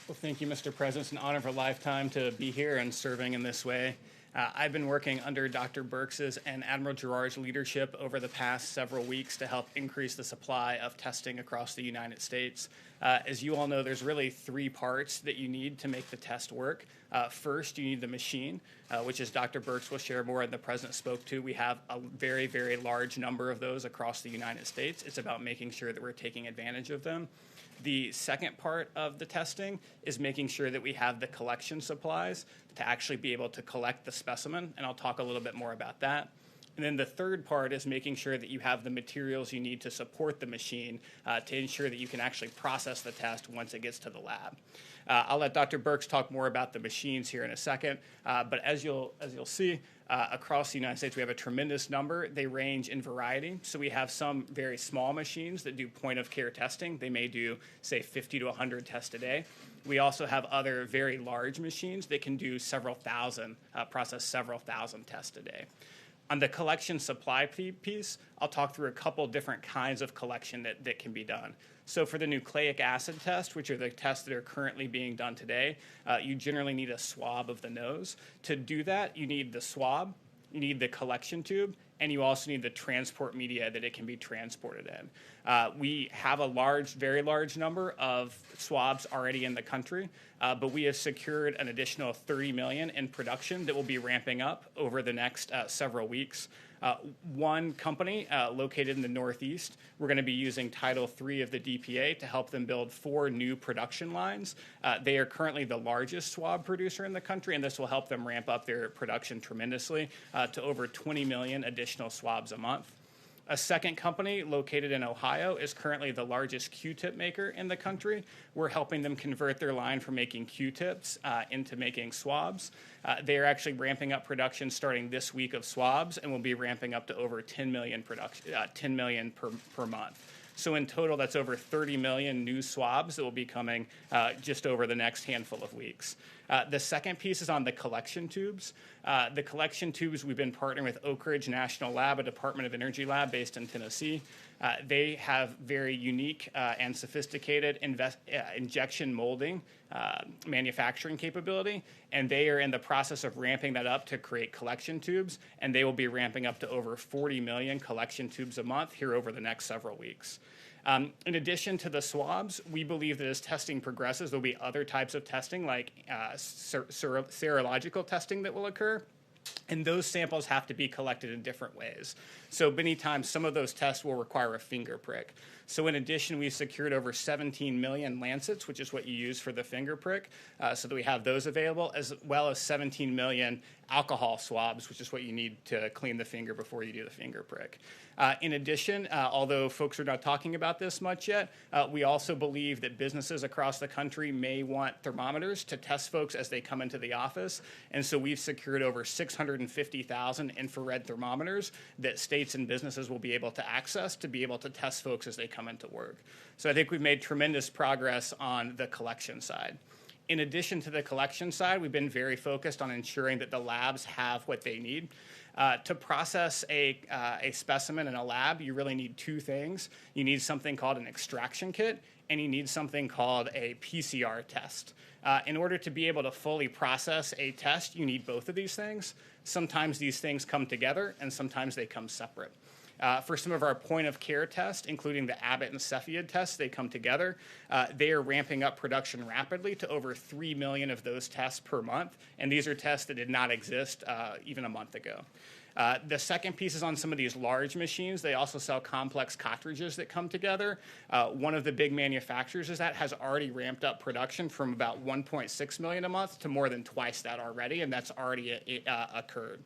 Well, thank you, Mr. President. It's an honor of a lifetime to be here and serving in this way. I've been working under Dr. Birx's and Admiral Gerard's leadership over the past several weeks to help increase the supply of testing across the United States. As you all know, there's really three parts that you need to make the test work. First, you need the machine, which, as Dr. Birx will share more and the President spoke to, we have a very, very large number of those across the United States. It's about making sure that we're taking advantage of them. The second part of the testing is making sure that we have the collection supplies to actually be able to collect the specimen, and I'll talk a little bit more about that. And then the third part is making sure that you have the materials you need to support the machine to ensure that you can actually process the test once it gets to the lab. I'll let Dr. Birx talk more about the machines here in a second, but as you'll see, across the United States, we have a tremendous number. They range in variety. So we have some very small machines that do point-of-care testing. They may do, say, 50 to 100 tests a day. We also have other very large machines that can do several thousand, process several thousand tests a day. On the collection supply piece, I'll talk through a couple different kinds of collection that can be done. So for the nucleic acid test, which are the tests that are currently being done today, you generally need a swab of the nose. To do that, you need the swab, you need the collection tube, and you also need the transport media that it can be transported in. We have a very large number of swabs already in the country, but we have secured an additional 30 million in production that will be ramping up over the next several weeks. One company located in the Northeast, we're going to be using Title III of the DPA to help them build 4 new production lines. They are currently the largest swab producer in the country, and this will help them ramp up their production tremendously to over 20 million additional swabs a month. A second company located in Ohio is currently the largest Q-tip maker in the country. We're helping them convert their line from making Q-tips into making swabs. They are actually ramping up production starting this week of swabs and will be ramping up to over 10 million per month. So in total, that's over 30 million new swabs that will be coming just over the next handful of weeks. The second piece is on the collection tubes. The collection tubes, we've been partnering with Oak Ridge National Lab, a Department of Energy lab based in Tennessee. They have very unique and sophisticated injection molding manufacturing capability, and they are in the process of ramping that up to create collection tubes, and they will be ramping up to over 40 million collection tubes a month here over the next several weeks. In addition to the swabs, we believe that as testing progresses, there will be other types of testing like serological testing that will occur. And those samples have to be collected in different ways. So many times, some of those tests will require a finger prick. So in addition, we've secured over 17 million lancets, which is what you use for the finger prick, so that we have those available, as well as 17 million alcohol swabs, which is what you need to clean the finger before you do the finger prick. In addition, although folks are not talking about this much yet, we also believe that businesses across the country may want thermometers to test folks as they come into the office. And so we've secured over 650,000 infrared thermometers that states and businesses will be able to access to be able to test folks as they come into work. So I think we've made tremendous progress on the collection side. In addition to the collection side, we've been very focused on ensuring that the labs have what they need. To process a specimen in a lab, you really need two things. You need something called an extraction kit, and you need something called a PCR test. In order to be able to fully process a test, you need both of these things. Sometimes these things come together, and sometimes they come separate. For some of our point-of-care tests, including the Abbott and Cepheid tests, they come together. They are ramping up production rapidly to over 3 million of those tests per month, and these are tests that did not exist even a month ago. The second piece is on some of these large machines. They also sell complex cartridges that come together. One of the big manufacturers is that has already ramped up production from about 1.6 million a month to more than twice that already, and that's already occurred.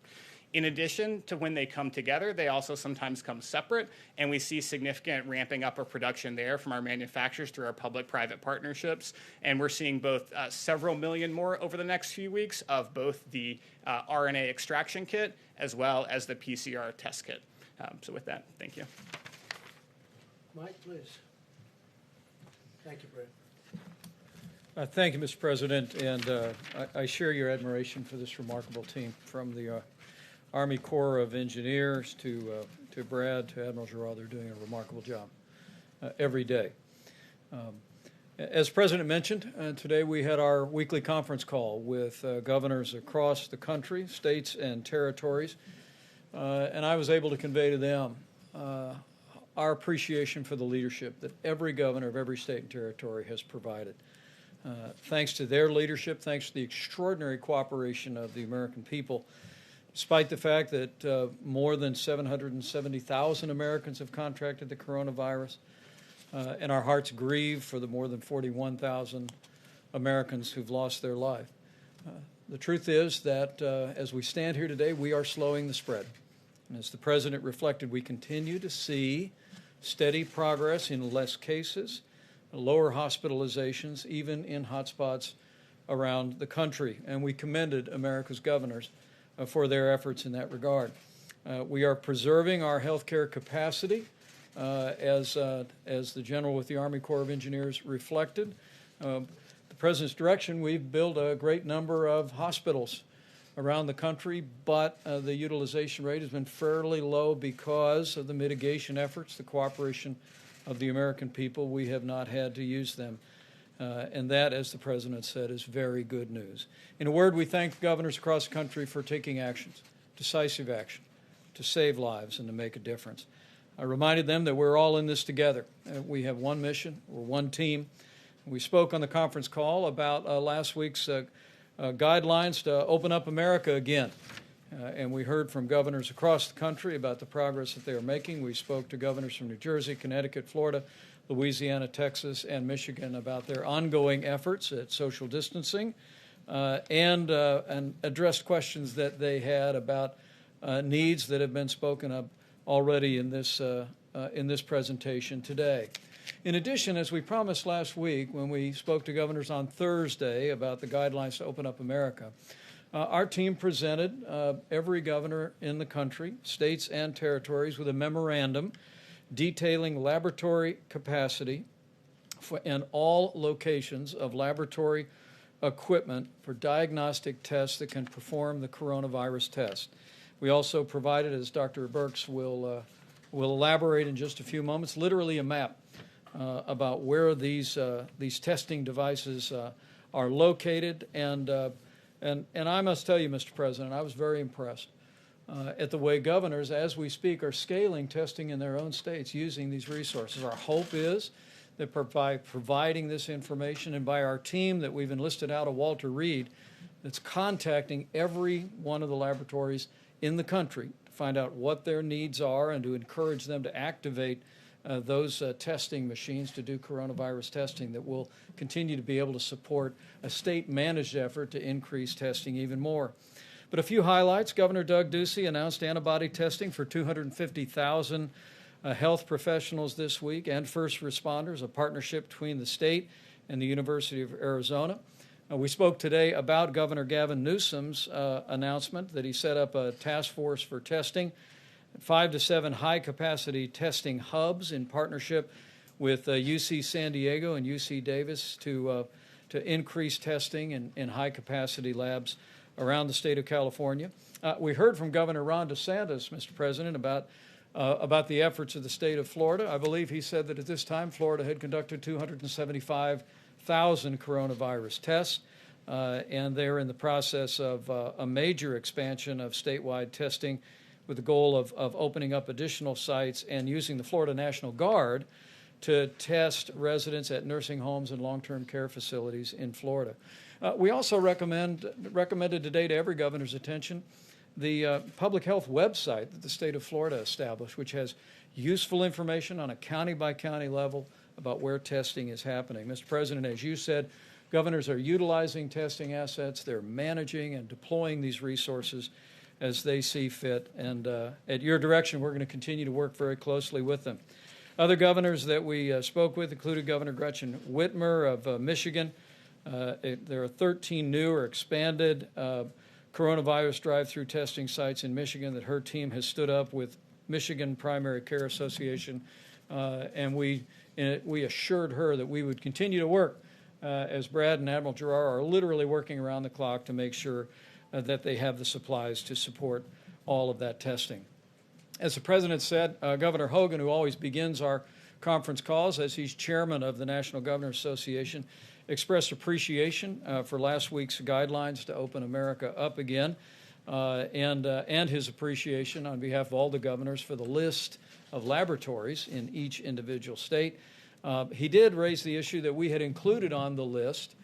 In addition to when they come together, they also sometimes come separate, and we see significant ramping up of production there from our manufacturers through our public-private partnerships. And we're seeing both several million more over the next few weeks of both the RNA extraction kit as well as the PCR test kit. So with that, thank you. Mike, please. Thank you, Brad. Thank you, Mr. President, and I share your admiration for this remarkable team, from the Army Corps of Engineers to Brad, to Admiral Giroir. They're doing a remarkable job every day. As the President mentioned, today we had our weekly conference call with governors across the country, states and territories, and I was able to convey to them our appreciation for the leadership that every governor of every state and territory has provided. Thanks to their leadership, thanks to the extraordinary cooperation of the American people, despite the fact that more than 770,000 Americans have contracted the coronavirus, and our hearts grieve for the more than 41,000 Americans who've lost their life. The truth is that as we stand here today, we are slowing the spread. And as the President reflected, we continue to see steady progress in less cases, lower hospitalizations, even in hotspots around the country. And we commended America's governors for their efforts in that regard. We are preserving our healthcare capacity, as the General with the Army Corps of Engineers reflected. The President's direction, we've built a great number of hospitals around the country, but the utilization rate has been fairly low because of the mitigation efforts, the cooperation of the American people. We have not had to use them. And that, as the President said, is very good news. In a word, we thank governors across the country for taking actions, decisive action, to save lives and to make a difference. I reminded them that we're all in this together. We have one mission, we're one team. We spoke on the conference call about last week's guidelines to open up America again. And we heard from governors across the country about the progress that they are making. We spoke to governors from New Jersey, Connecticut, Florida, Louisiana, Texas, and Michigan about their ongoing efforts at social distancing, and addressed questions that they had about needs that have been spoken of already in this presentation today. In addition, as we promised last week when we spoke to governors on Thursday about the guidelines to open up America, our team presented every governor in the country, states and territories, with a memorandum detailing laboratory capacity and all locations of laboratory equipment for diagnostic tests that can perform the coronavirus test. We also provided, as Dr. Birx will elaborate in just a few moments, literally a map about where these testing devices are located. And I must tell you, Mr. President, I was very impressed at the way governors, as we speak, are scaling testing in their own states using these resources. Our hope is that by providing this information, and by our team that we've enlisted out of Walter Reed, that's contacting every one of the laboratories in the country to find out what their needs are and to encourage them to activate those testing machines to do coronavirus testing, that will continue to be able to support a state-managed effort to increase testing even more. But a few highlights. Governor Doug Ducey announced antibody testing for 250,000 health professionals this week and first responders, a partnership between the state and the University of Arizona. We spoke today about Governor Gavin Newsom's announcement that he set up a task force for testing, 5 to 7 high-capacity testing hubs in partnership with UC San Diego and UC Davis to increase testing in high-capacity labs around the state of California. We heard from Governor Ron DeSantis, Mr. President, about the efforts of the state of Florida. I believe he said that at this time Florida had conducted 275,000 coronavirus tests, and they're in the process of a major expansion of statewide testing with the goal of opening up additional sites and using the Florida National Guard to test residents at nursing homes and long-term care facilities in Florida. We also recommended today to every governor's attention the public health website that the state of Florida established, which has useful information on a county-by-county level about where testing is happening. Mr. President, as you said, governors are utilizing testing assets. They're managing and deploying these resources as they see fit. And at your direction, we're going to continue to work very closely with them. Other governors that we spoke with included Governor Gretchen Whitmer of Michigan. There are 13 new or expanded coronavirus drive-through testing sites in Michigan that her team has stood up with Michigan Primary Care Association, and we assured her that we would continue to work as Brad and Admiral Giroir are literally working around the clock to make sure that they have the supplies to support all of that testing. As the President said, Governor Hogan, who always begins our conference calls as he's chairman of the National Governors Association, expressed appreciation for last week's guidelines to open America up again, and his appreciation on behalf of all the governors for the list of laboratories in each individual state. He did raise the issue that we had included on the list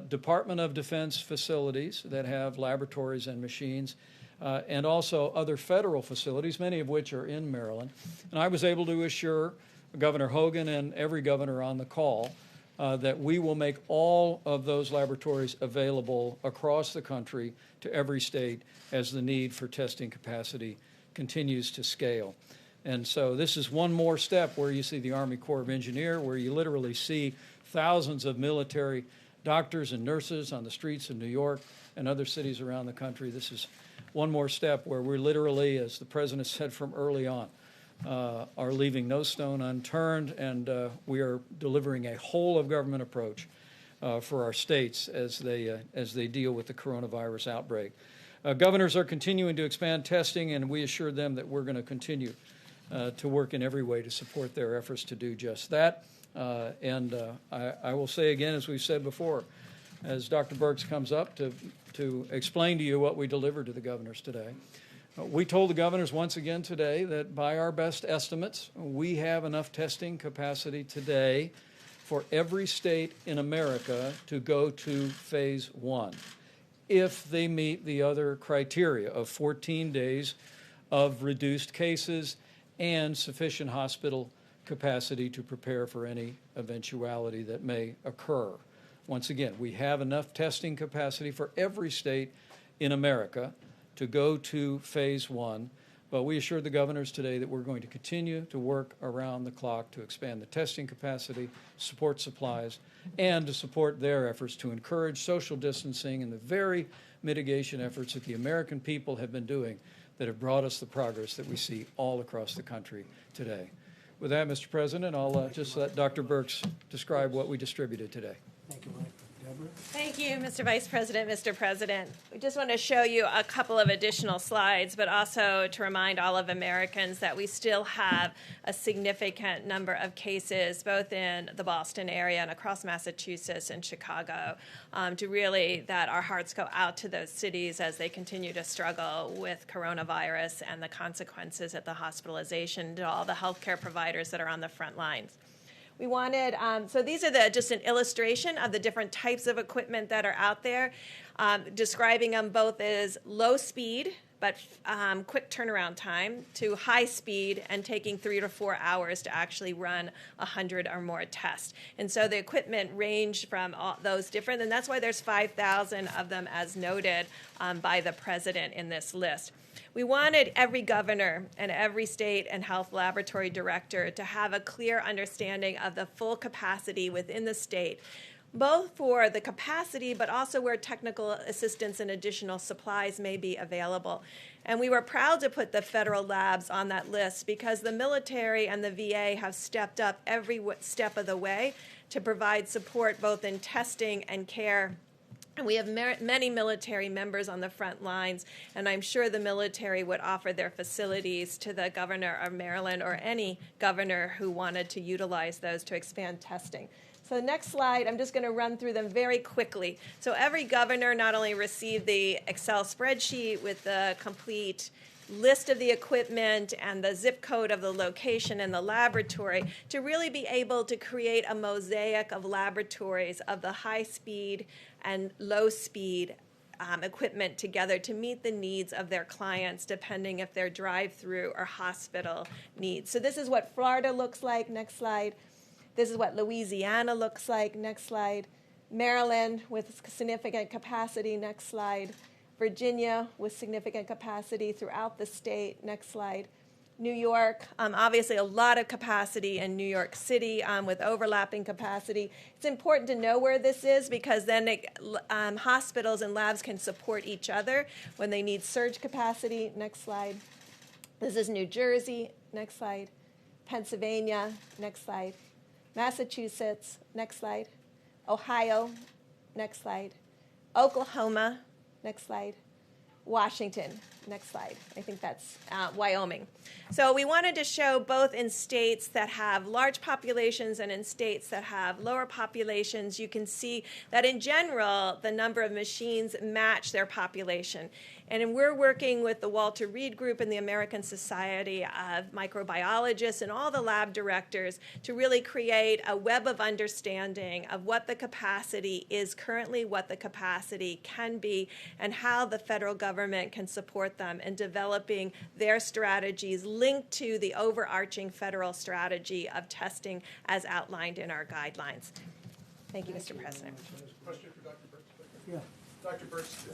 Department of Defense facilities that have laboratories and machines, and also other federal facilities, many of which are in Maryland. And I was able to assure Governor Hogan and every governor on the call that we will make all of those laboratories available across the country to every state as the need for testing capacity continues to scale. And so this is one more step where you see the Army Corps of Engineers, where you literally see thousands of military doctors and nurses on the streets of New York and other cities around the country. This is one more step where we're literally, as the President said from early on, are leaving no stone unturned, and we are delivering a whole-of-government approach for our states as they deal with the coronavirus outbreak. Governors are continuing to expand testing, and we assured them that we're going to continue to work in every way to support their efforts to do just that. I will say again, as we've said before, as Dr. Birx comes up to explain to you what we delivered to the governors today, we told the governors once again today that by our best estimates, we have enough testing capacity today for every state in America to go to phase 1 if they meet the other criteria of 14 days of reduced cases and sufficient hospital capacity to prepare for any eventuality that may occur. Once again, we have enough testing capacity for every state in America to go to phase 1, but we assured the governors today that we're going to continue to work around the clock to expand the testing capacity, support supplies, and to support their efforts to encourage social distancing and the very mitigation efforts that the American people have been doing that have brought us the progress that we see all across the country today. With that, Mr. President, I'll just let Dr. Birx describe what we distributed today. Thank you, Mike. Deborah? Thank you, Mr. Vice President, Mr. President. We just want to show you a couple of additional slides, but also to remind all of Americans that we still have a significant number of cases, both in the Boston area and across Massachusetts and Chicago, to really that our hearts go out to those cities as they continue to struggle with coronavirus and the consequences at the hospitalization, to all the healthcare providers that are on the front lines. We wanted, so these are just an illustration of the different types of equipment that are out there, describing them both as low speed, but quick turnaround time, to high speed and taking 3 to 4 hours to actually run 100 or more tests. And so the equipment ranged from all those different, and that's why there's 5,000 of them as noted by the president in this list. We wanted every governor and every state and health laboratory director to have a clear understanding of the full capacity within the state, both for the capacity but also where technical assistance and additional supplies may be available. And we were proud to put the federal labs on that list because the military and the VA have stepped up every step of the way to provide support both in testing and care. And we have many military members on the front lines, and I'm sure the military would offer their facilities to the governor of Maryland or any governor who wanted to utilize those to expand testing. So the next slide, I'm just going to run through them very quickly. So every governor not only received the Excel spreadsheet with the complete list of the equipment and the zip code of the location and the laboratory to really be able to create a mosaic of laboratories of the high speed and low speed equipment together to meet the needs of their clients, depending if they're drive-through or hospital needs. So this is what Florida looks like. Next slide. This is what Louisiana looks like. Next slide. Maryland with significant capacity. Next slide. Virginia with significant capacity throughout the state. Next slide. New York, obviously a lot of capacity in New York City with overlapping capacity. It's important to know where this is because then hospitals and labs can support each other when they need surge capacity. Next slide. This is New Jersey. Next slide. Pennsylvania. Next slide. Massachusetts. Next slide. Ohio. Next slide. Oklahoma. Next slide. Washington. Next slide. I think that's Wyoming. So we wanted to show both in states that have large populations and in states that have lower populations. You can see that in general, the number of machines match their population. And we're working with the Walter Reed Group and the American Society of Microbiologists and all the lab directors to really create a web of understanding of what the capacity is currently, what the capacity can be, and how the federal government can support them in developing their strategies linked to the overarching federal strategy of testing as outlined in our guidelines. Thank you, Mr. President. Question for Dr. Burks? Yeah. Dr. Burks,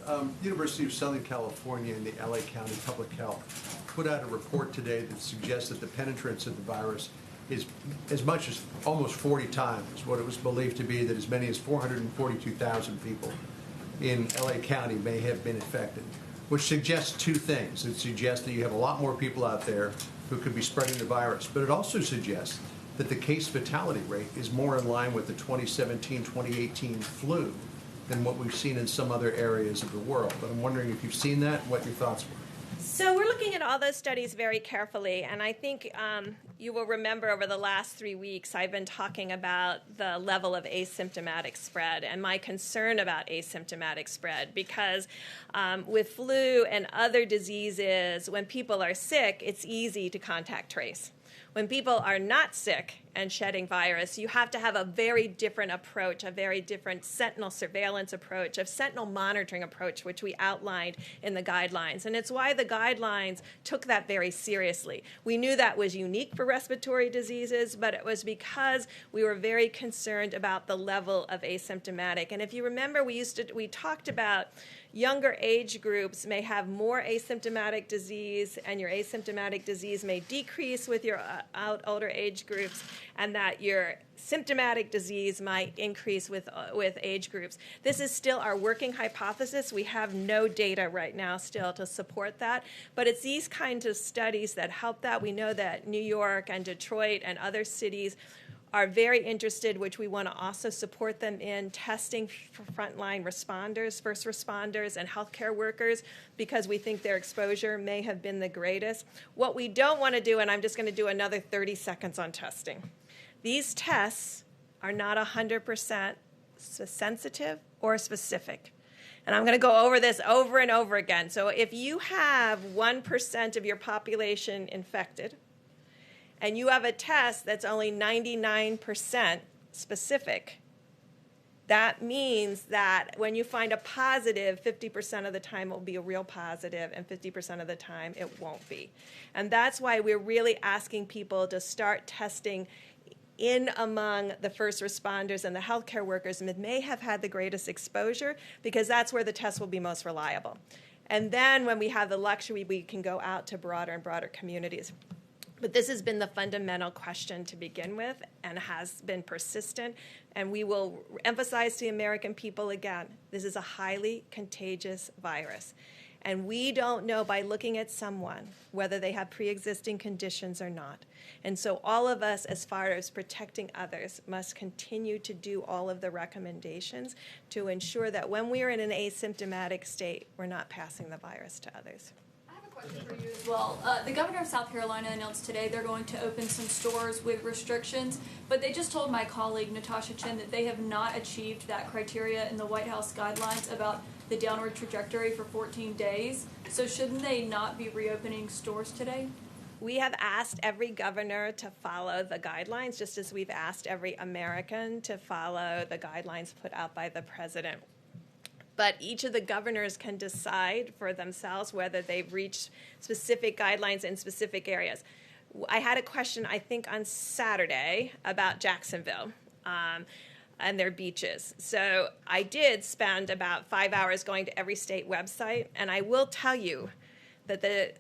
University of Southern California and the LA County Public Health put out a report today that suggests that the penetrance of the virus is as much as almost 40 times what it was believed to be, that as many as 442,000 people in LA County may have been infected, which suggests two things. It suggests that you have a lot more people out there who could be spreading the virus, but it also suggests that the case fatality rate is more in line with the 2017-2018 flu than what we've seen in some other areas of the world. But I'm wondering if you've seen that and what your thoughts were. So we're looking at all those studies very carefully, and I think you will remember over the last 3 weeks I've been talking about the level of asymptomatic spread and my concern about asymptomatic spread because with flu and other diseases, when people are sick, it's easy to contact trace. When people are not sick and shedding virus, you have to have a very different approach, a very different sentinel surveillance approach, a sentinel monitoring approach, which we outlined in the guidelines. And it's why the guidelines took that very seriously. We knew that was unique for respiratory diseases, but it was because we were very concerned about the level of asymptomatic. And if you remember, we talked about younger age groups may have more asymptomatic disease, and your asymptomatic disease may decrease with your older age groups, and that your symptomatic disease might increase with age groups. This is still our working hypothesis. We have no data right now still to support that, but it's these kinds of studies that help that. We know that New York and Detroit and other cities are very interested, which we want to also support them in testing for frontline responders, first responders, and healthcare workers because we think their exposure may have been the greatest. What we don't want to do, and I'm just going to do another 30 seconds on testing. These tests are not 100% sensitive or specific. And I'm going to go over this over and over again. So if you have 1% of your population infected, and you have a test that's only 99% specific, that means that when you find a positive, 50% of the time it will be a real positive, and 50% of the time it won't be. And that's why we're really asking people to start testing in among the first responders and the healthcare workers that may have had the greatest exposure, because that's where the test will be most reliable. And then when we have the luxury, we can go out to broader and broader communities. But this has been the fundamental question to begin with and has been persistent. And we will emphasize to the American people again, this is a highly contagious virus. And we don't know by looking at someone whether they have pre-existing conditions or not. And so all of us, as far as protecting others, must continue to do all of the recommendations to ensure that when we are in an asymptomatic state, we're not passing the virus to others. Question for you as well. The governor of South Carolina announced today they're going to open some stores with restrictions, but they just told my colleague Natasha Chen that they have not achieved that criteria in the White House guidelines about the downward trajectory for 14 days. So shouldn't they not be reopening stores today? We have asked every governor to follow the guidelines, just as we've asked every American to follow the guidelines put out by the president. But each of the governors can decide for themselves whether they've reached specific guidelines in specific areas. I had a question, I think, on Saturday about Jacksonville and their beaches. So I did spend about 5 hours going to every state website, and I will tell you that the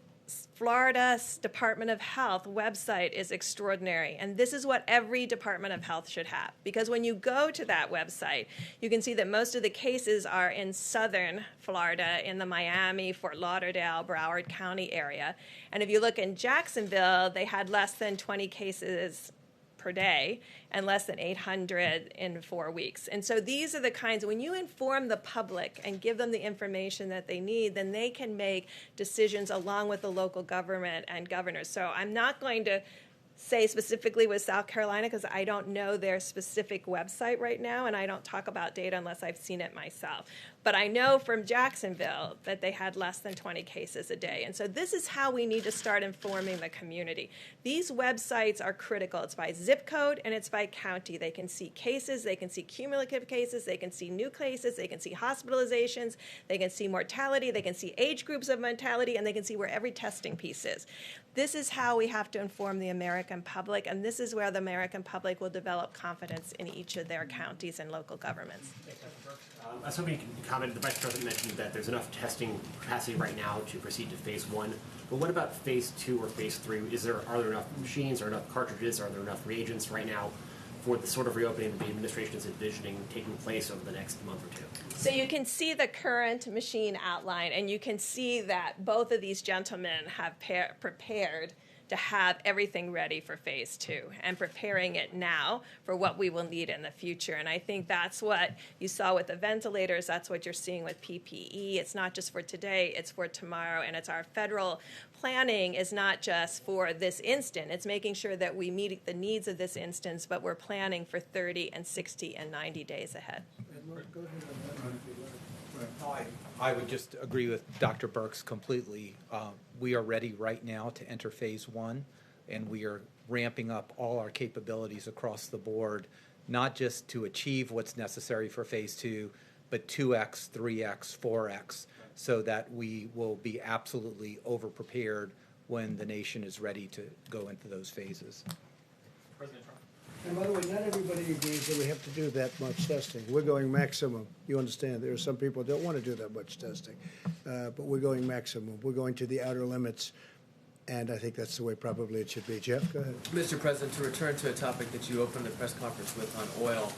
Florida Department of Health website is extraordinary, and this is what every Department of Health should have, because when you go to that website, you can see that most of the cases are in southern Florida, in the Miami, Fort Lauderdale, Broward County area. And if you look in Jacksonville, they had less than 20 cases per day and less than 800 in 4 weeks. And so these are the kinds, when you inform the public and give them the information that they need, then they can make decisions along with the local government and governors. So I'm not going to say specifically with South Carolina because I don't know their specific website right now, and I don't talk about data unless I've seen it myself. But I know from Jacksonville that they had less than 20 cases a day. And so this is how we need to start informing the community. These websites are critical. It's by zip code and it's by county. They can see cases, they can see cumulative cases, they can see new cases, they can see hospitalizations, they can see mortality, they can see age groups of mortality, and they can see where every testing piece is. This is how we have to inform the American public, and this is where the American public will develop confidence in each of their counties and local governments. I was hoping you could comment. The Vice President mentioned that there's enough testing capacity right now to proceed to phase 1. But what about phase 2 or phase 3? Are there enough machines, or enough cartridges, are there enough reagents right now for the sort of reopening that the administration is envisioning taking place over the next month or two? So you can see the current machine outline, and you can see that both of these gentlemen have prepared to have everything ready for phase 2 and preparing it now for what we will need in the future. And I think that's what you saw with the ventilators. That's what you're seeing with PPE. It's not just for today, it's for tomorrow. And it's our federal planning is not just for this instant. It's making sure that we meet the needs of this instance, but we're planning for 30 and 60 and 90 days ahead. I would just agree with Dr. Birx completely. We are ready right now to enter phase 1, and we are ramping up all our capabilities across the board, not just to achieve what's necessary for phase 2, but 2x, 3x, 4x, so that we will be absolutely over-prepared when the nation is ready to go into those phases. President Trump. And by the way, not everybody agrees that we have to do that much testing. We're going maximum. You understand, there are some people who don't want to do that much testing. But we're going maximum. We're going to the outer limits. And I think that's the way probably it should be. Jeff, go ahead. Mr. President, to return to a topic that you opened the press conference with on oil,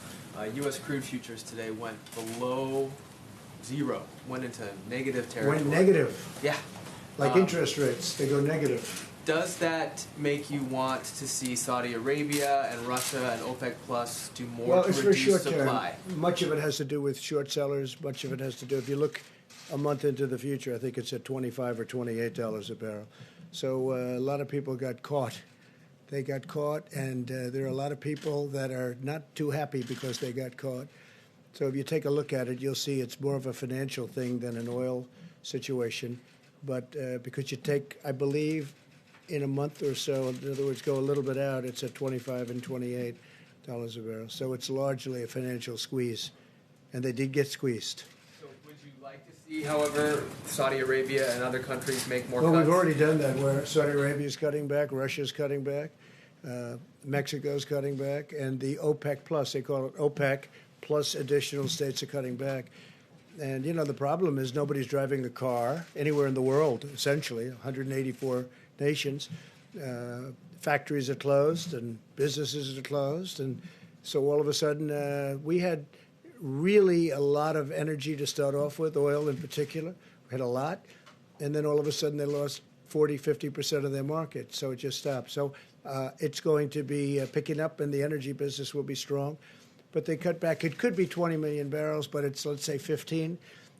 U.S. crude futures today went below zero, went into negative territory. Went negative. Yeah. Like interest rates, they go negative. Does that make you want to see Saudi Arabia and Russia and OPEC Plus do more to reduce supply? Much of it has to do with short sellers. Much of it has to do, if you look a month into the future, I think it's at $25 or $28 a barrel. So a lot of people got caught. They got caught, and there are a lot of people that are not too happy because they got caught. So if you take a look at it, you'll see it's more of a financial thing than an oil situation. But because you take, I believe, in a month or so, in other words, go a little bit out, it's at $25 and $28 a barrel. So it's largely a financial squeeze, and they did get squeezed. So would you like to see, however, Saudi Arabia and other countries make more cuts? Well, we've already done that, where Saudi Arabia is cutting back, Russia's cutting back, Mexico's cutting back, and the OPEC Plus, they call it OPEC, plus additional states are cutting back. And, you know, the problem is nobody's driving a car anywhere in the world, essentially, 184 nations. Factories are closed and businesses are closed. And so all of a sudden, we had really a lot of energy to start off with, oil in particular. We had a lot. And then all of a sudden, they lost 40, 50% of their market. So it just stopped. So it's going to be picking up, and the energy business will be strong. But they cut back. It could be 20 million barrels, but it's, let's say, 15.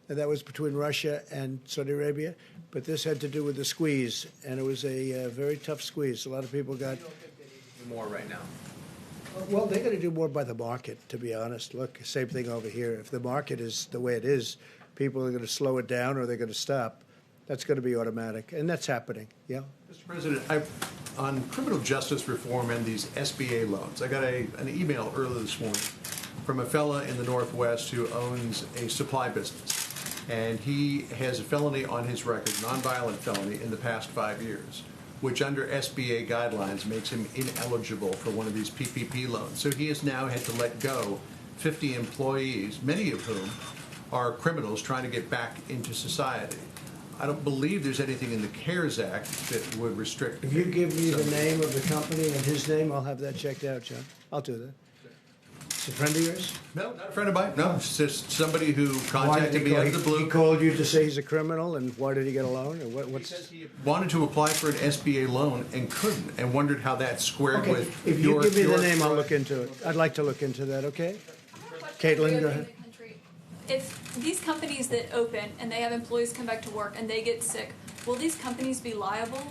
And that was between Russia and Saudi Arabia. But this had to do with the squeeze, and it was a very tough squeeze. A lot of people got... You don't think they need to do more right now? Well, they're going to do more by the market, to be honest. Look, same thing over here. If the market is the way it is, people are going to slow it down or they're going to stop. That's going to be automatic, and that's happening. Yeah. Mr. President, on criminal justice reform and these SBA loans, I got an email earlier this morning from a fella in the Northwest who owns a supply business, and he has a felony on his record, nonviolent felony, in the past 5 years, which under SBA guidelines makes him ineligible for one of these PPP loans. So he has now had to let go 50 employees, many of whom are criminals trying to get back into society. I don't believe there's anything in the CARES Act that would restrict. If you give me the name of the company and his name, I'll have that checked out, John. I'll do that. It's a friend of yours? No, not a friend of mine. No, it's just somebody who contacted me out of the blue. He called you to say he's a criminal, and why did he get a loan? Or what's... He says he wanted to apply for an SBA loan and couldn't, and wondered how that squared Okay, with if you your... give me the name, I'll look into it. I'd like to look into that, okay? Caitlin, go ahead. If these companies that open and they have employees come back to work and they get sick, will these companies be liable?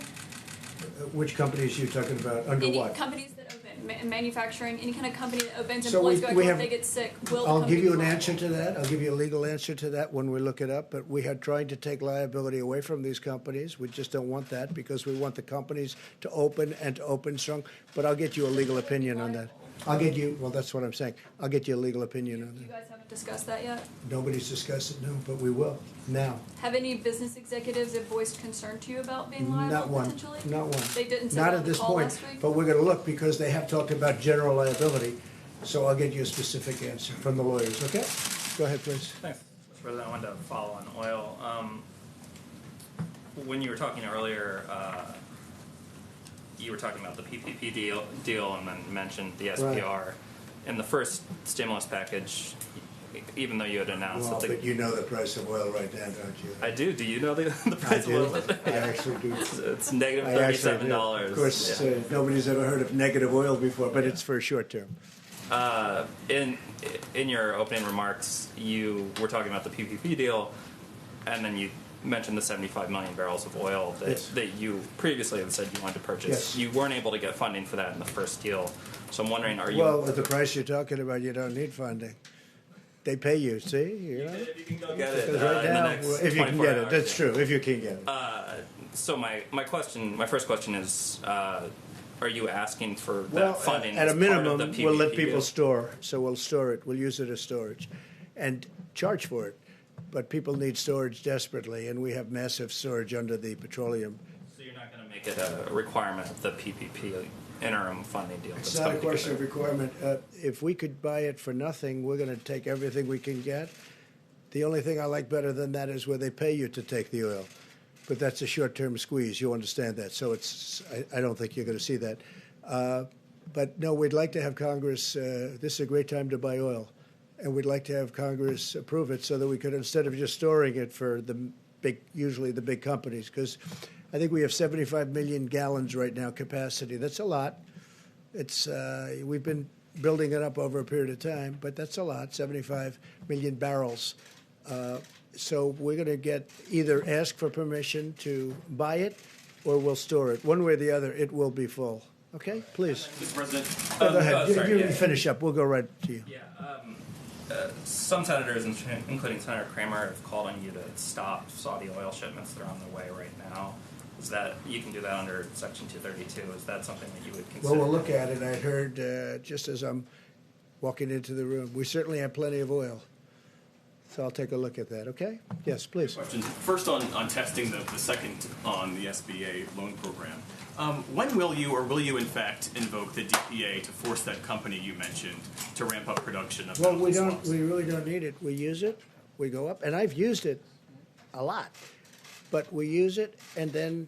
Which companies are you talking about? Under Any what? companies that open, manufacturing, any kind of company that opens, So employees go back to we work, have- they get sick, will the I'll company give you be an liable? answer to that. I'll give you a legal answer to that when we look it up. But we are trying to take liability away from these companies. We just don't want that because we want the companies to open and to open strong. But I'll get you a legal opinion on that. I'll get you, well, that's what I'm saying. I'll get you a legal opinion on You that. guys haven't discussed that yet? Nobody's discussed it, no, but we will now. Have any business executives have voiced concern to you about being liable Not one, potentially? not one. They didn't say Not that on at the this call point, last week? but we're gonna look because they have talked about general liability. So I'll get you a specific answer from the lawyers, okay? Go ahead, please. Thanks, Mr. President. I wanted to follow on oil. When you were talking earlier, you were talking about the PPP deal and then mentioned the SPR. Right. In the first stimulus package, even though you had announced Well, that but you know the price of oil right now, don't you? I do. Do you know the price I do. of oil? I actually do. It's negative I actually do. $37. Of course, Yeah. nobody's ever heard of negative oil before, but it's for a short term. In your opening remarks, you were talking about the PPP deal, and then you mentioned the 75 million barrels of oil that, Yes. that you previously had said you wanted to purchase. Yes. You weren't able to get funding for that in the first deal. So I'm wondering, are you... Well, at the price you're talking about, you don't need funding. They pay you, see? You know? If you can go get it Because right in now, the next if you can 24 get it, hours, that's yeah. true. If you can get it. So my first question is, are you asking for that Well, funding at a as part of minimum, the we'll let PPP people deal? store. So we'll store it. We'll use it as storage, and charge for it. But people need storage desperately, and we have massive storage under the petroleum. So you're not going to make it a requirement of the PPP interim funding deal? It's that's not a coming question of together? requirement. If we could buy it for nothing, we're going to take everything we can get. The only thing I like better than that is where they pay you to take the oil. But that's a short-term squeeze. You understand that. So I don't think you're going to see that. But no, we'd like to have Congress, this is a great time to buy oil. And we'd like to have Congress approve it so that we could, instead of just storing it for usually the big companies, because I think we have 75 million gallons right now capacity. That's a lot. We've been building it up over a period of time, but that's a lot, 75 million barrels. So we're going to either ask for permission to buy it or we'll store it. One way or the other, it will be full. Okay, please. Mr. President. Go ahead. Sorry, you yeah. finish up. We'll go right to you. Yeah. Some senators, including Senator Kramer, have called on you to stop Saudi oil shipments that are on their way right now. Is that you can do that under Section 232? Is that something that you would consider? Well, we'll look at it. I heard just as I'm walking into the room, we certainly have plenty of oil. So I'll take a look at that, okay? Yes, please. Questions. First on testing, the second on the SBA loan program. When will you in fact invoke the DPA to force that company you mentioned to ramp up production of Well, medical swabs? we really don't need it. We use it, we go up, and I've used it a lot. But we use it, and then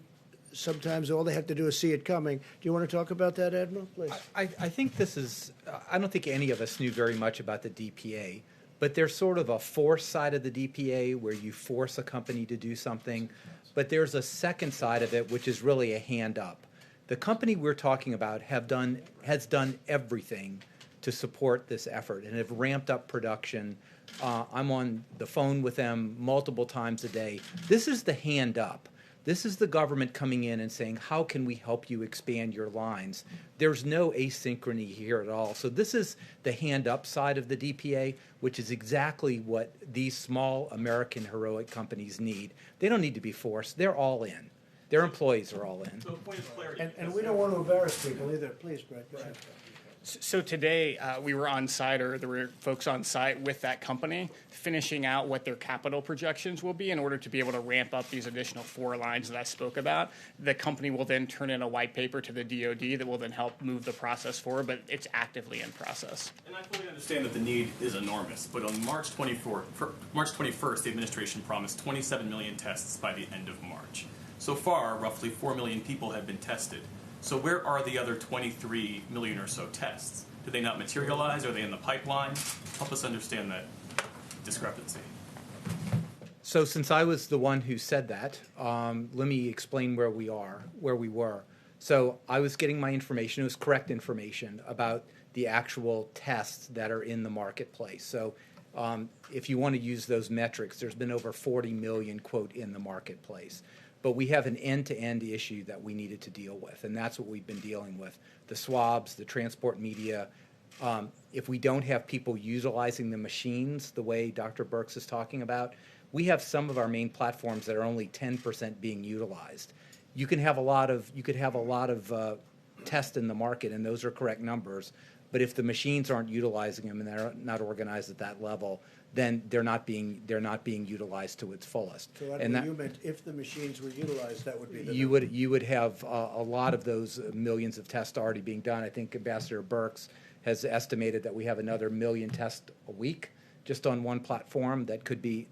sometimes all they have to do is see it coming. Do you want to talk about that, Admiral, please? I think this is, I don't think any of us knew very much about the DPA, but there's sort of a force side of the DPA where you force a company to do something, but there's a second side of it which is really a hand up. The company we're talking about has done everything to support this effort and have ramped up production. I'm on the phone with them multiple times a day. This is the hand up. This is the government coming in and saying, how can we help you expand your lines? There's no asynchrony here at all. So this is the hand-up side of the DPA, which is exactly what these small American heroic companies need. They don't need to be forced. They're all in. Their employees are all in. So, point of clarity. And we don't want to embarrass people either. Please, Brett, go ahead. So today we were on site, or there were folks on site with that company finishing out what their capital projections will be in order to be able to ramp up these additional 4 lines that I spoke about. The company will then turn in a white paper to the DoD that will then help move the process forward, but it's actively in process. And I fully understand that the need is enormous, but on March 21st, the administration promised 27 million tests by the end of March. So far, roughly 4 million people have been tested. So where are the other 23 million or so tests? Did they not materialize? Are they in the pipeline? Help us understand that discrepancy. So since I was the one who said that, let me explain where we were. So I was getting my information, it was correct information about the actual tests that are in the marketplace. So if you want to use those metrics, there's been over 40 million, quote, in the marketplace. But we have an end-to-end issue that we needed to deal with, and that's what we've been dealing with. The swabs, the transport media. If we don't have people utilizing the machines the way Dr. Birx is talking about, we have some of our main platforms that are only 10% being utilized. You could have a lot of tests in the market, and those are correct numbers. But if the machines aren't utilizing them and they're not organized at that level, then they're not being utilized to its fullest. So and you meant if the machines were utilized, that would be the you would have a lot of those millions of tests already being done. I think Ambassador Birx has estimated that we have another 1 million tests a week just on one platform that could be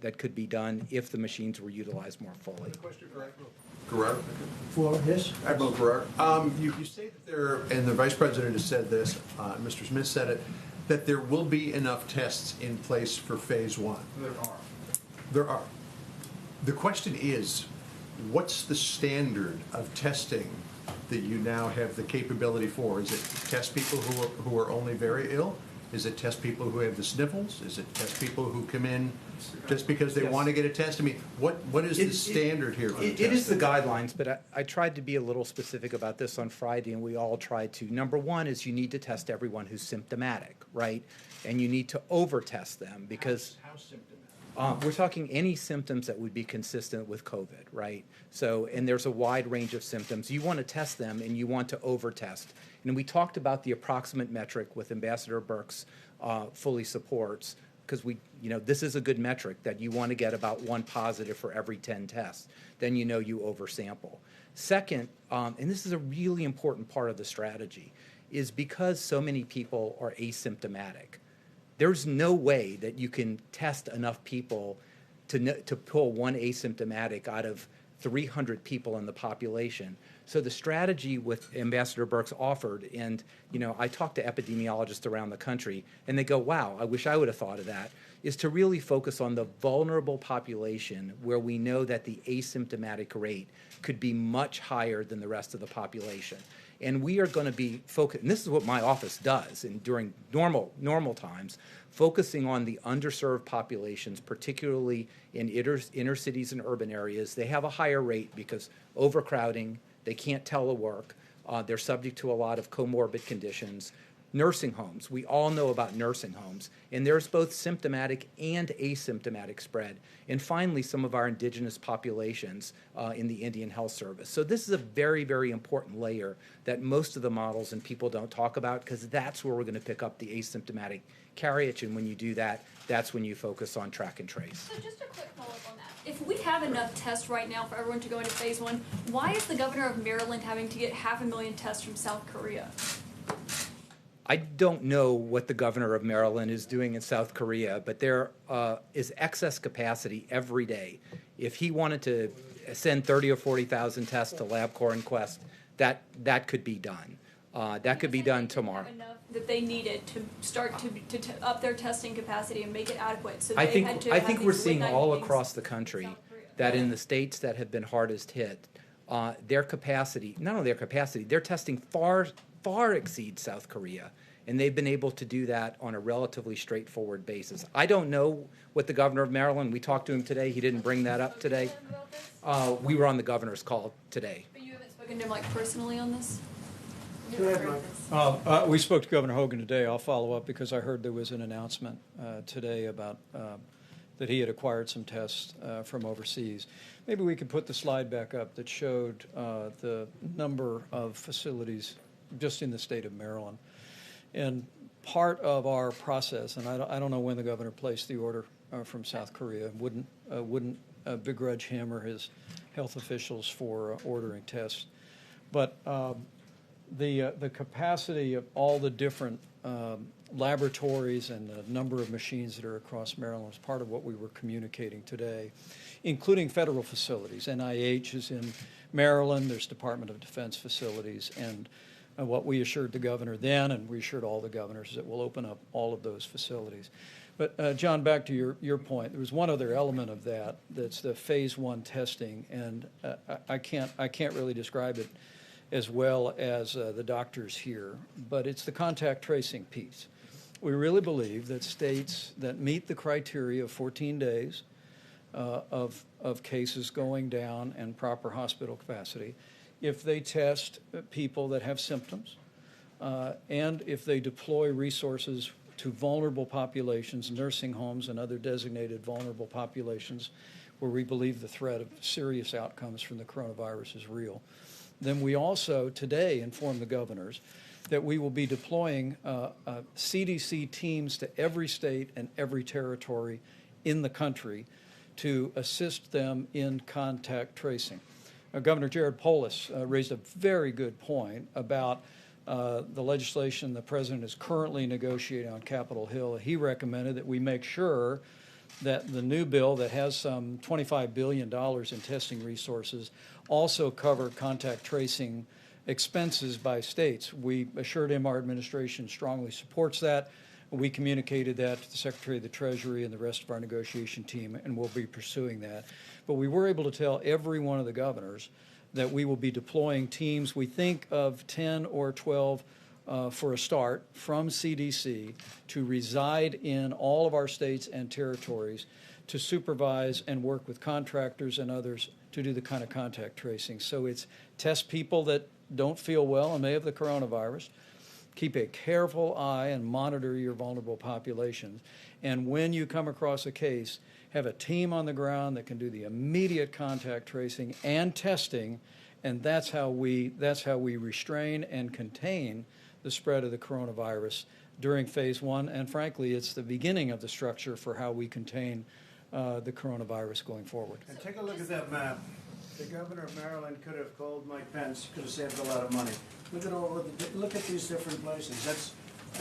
done if the machines were utilized more fully. Question for Admiral Guerrero. For yes, Admiral Guerrero. You say that there, and the Vice President has said this, Mr. Smith said it, that there will be enough tests in place for phase 1. There are. The question is, what's the standard of testing that you now have the capability for? Is it test people who are only very ill? Is it test people who have the sniffles? Is it test people who come in just because they want to get a test? I mean, what is the standard here for It is the guidelines, but I tried to be a little specific about this on Friday, and we all tried to. Number one is you need to test everyone who's symptomatic, right? And you need to over-test them because How symptomatic? we're talking any symptoms that would be consistent with COVID, right? So, and there's a wide range of symptoms. You want to test them, and you want to over-test. And we talked about the approximate metric with Ambassador Birx fully supports, because this is a good metric that you want to get about 1 positive for every 10 tests. Then you oversample. Second, and this is a really important part of the strategy, is because so many people are asymptomatic, there's no way that you can test enough people to pull 1 asymptomatic out of 300 people in the population. So the strategy with Ambassador Birx offered, and I talked to epidemiologists around the country, and they go, wow, I wish I would have thought of that, is to really focus on the vulnerable population where we know that the asymptomatic rate could be much higher than the rest of the population. And we are going to be focused, and this is what my office does during normal times, focusing on the underserved populations, particularly in inner cities and urban areas. They have a higher rate because overcrowding, they can't telework, they're subject to a lot of comorbid conditions. Nursing homes, we all know about nursing homes, and there's both symptomatic and asymptomatic spread. And finally, some of our indigenous populations in the Indian Health Service. So this is a very, very important layer that most of the models and people don't talk about, because that's where we're going to pick up the asymptomatic carriage, and when you do that, that's when you focus on track and trace. So just a quick follow-up on that. If we have enough tests right now for everyone to go into phase 1, why is the governor of Maryland having to get 500,000 tests from South Korea? I don't know what the governor of Maryland is doing in South Korea, but there is excess capacity every day. If he wanted to send 30 or 40,000 tests to LabCorp and Quest, that could be done. That could be done tomorrow. Enough that they needed to start to up their testing capacity and make it adequate. So I think we're seeing all across the country that in the states that have been hardest hit, their capacity, not only their capacity, their testing far exceeds South Korea. and they've been able to do that on a relatively straightforward basis. I don't know what the governor of Maryland, we talked to him today, he didn't bring that up today. We were on the governor's call today. But you haven't spoken to him, like, personally on this? Go ahead, Mike. We spoke to Governor Hogan today. I'll follow up because I heard there was an announcement today about that he had acquired some tests from overseas. Maybe we could put the slide back up that showed the number of facilities just in the state of Maryland. And part of our process, and I don't know when the governor placed the order from South Korea, wouldn't begrudge him or his health officials for ordering tests, but the capacity of all the different laboratories and the number of machines that are across Maryland is part of what we were communicating today, including federal facilities. NIH is in Maryland, there's Department of Defense facilities, and what we assured the governor then, and we assured all the governors, is that we'll open up all of those facilities. But John, back to your point, there was one other element of that, that's the phase 1 testing, and I can't really describe it as well as the doctors here, but it's the contact tracing piece. We really believe that states that meet the criteria of 14 days of cases going down and proper hospital capacity, if they test people that have symptoms, and if they deploy resources to vulnerable populations, nursing homes and other designated vulnerable populations where we believe the threat of serious outcomes from the coronavirus is real, then we also today inform the governors that we will be deploying CDC teams to every state and every territory in the country to assist them in contact tracing. Governor Jared Polis raised a very good point about the legislation the president is currently negotiating on Capitol Hill. He recommended that we make sure that the new bill that has some $25 billion in testing resources also cover contact tracing expenses by states. We assured him our administration strongly supports that. We communicated that to the Secretary of the Treasury and the rest of our negotiation team, and we'll be pursuing that. But we were able to tell every one of the governors that we will be deploying teams, we think of 10 or 12 for a start, from CDC to reside in all of our states and territories to supervise and work with contractors and others to do the kind of contact tracing. So it's test people that don't feel well and may have the coronavirus, keep a careful eye and monitor your vulnerable populations, and when you come across a case, have a team on the ground that can do the immediate contact tracing and testing, and that's how we restrain and contain the spread of the coronavirus during phase 1, and frankly, it's the beginning of the structure for how we contain the coronavirus going forward. And take a look at that map. The governor of Maryland could have called Mike Pence, could have saved a lot of money. Look at these different places.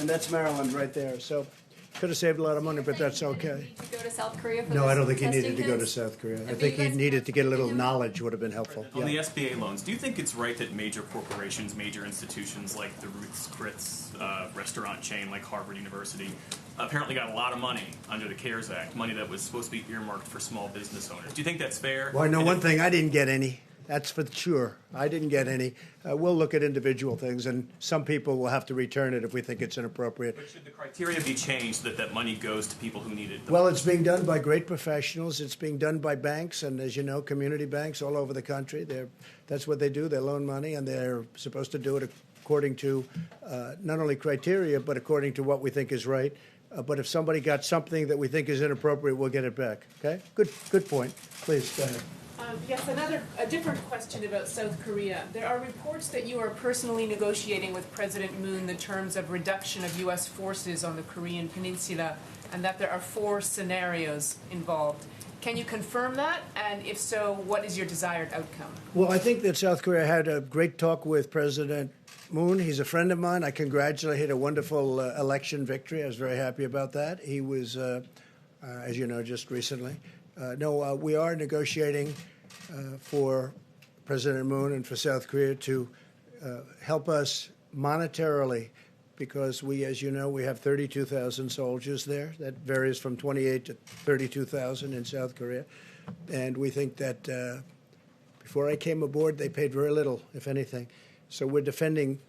That's Maryland right there. So could have saved a lot of money, but that's okay. To go to South Korea for No, this I don't think he testing needed to go to kits? South Korea. I think he needed to get a little knowledge would have been helpful. On the SBA loans, do you think it's right that major corporations, major institutions like the Ruth's Chris restaurant chain like Harvard University apparently got a lot of money under the CARES Act, money that was supposed to be earmarked for small business owners? Do you think that's fair? Well, I know one thing, I didn't get any. That's for sure. I didn't get any. We'll look at individual things, and some people will have to return it if we think it's inappropriate. But should the criteria be changed that that money goes to people who need it? Well, it's being done by great professionals. It's being done by banks, and as you know, community banks all over the country. That's what they do. They loan money, and they're supposed to do it according to not only criteria, but according to what we think is right. But if somebody got something that we think is inappropriate, we'll get it back. Okay? Good point. Please, go ahead. Yes, a different question about South Korea. There are reports that you are personally negotiating with President Moon the terms of reduction of U.S. forces on the Korean Peninsula, and that there are 4 scenarios involved. Can you confirm that? And if so, what is your desired outcome? Well, I think that South Korea had a great talk with President Moon. He's a friend of mine. I congratulate him. He had a wonderful election victory. I was very happy about that. He was, as you know, just recently. We are negotiating for President Moon and for South Korea to help us monetarily, because we, as you know, we have 32,000 soldiers there. That varies from 28 to 32,000 in South Korea. And we think that before I came aboard, they paid very little, if anything. So we're defending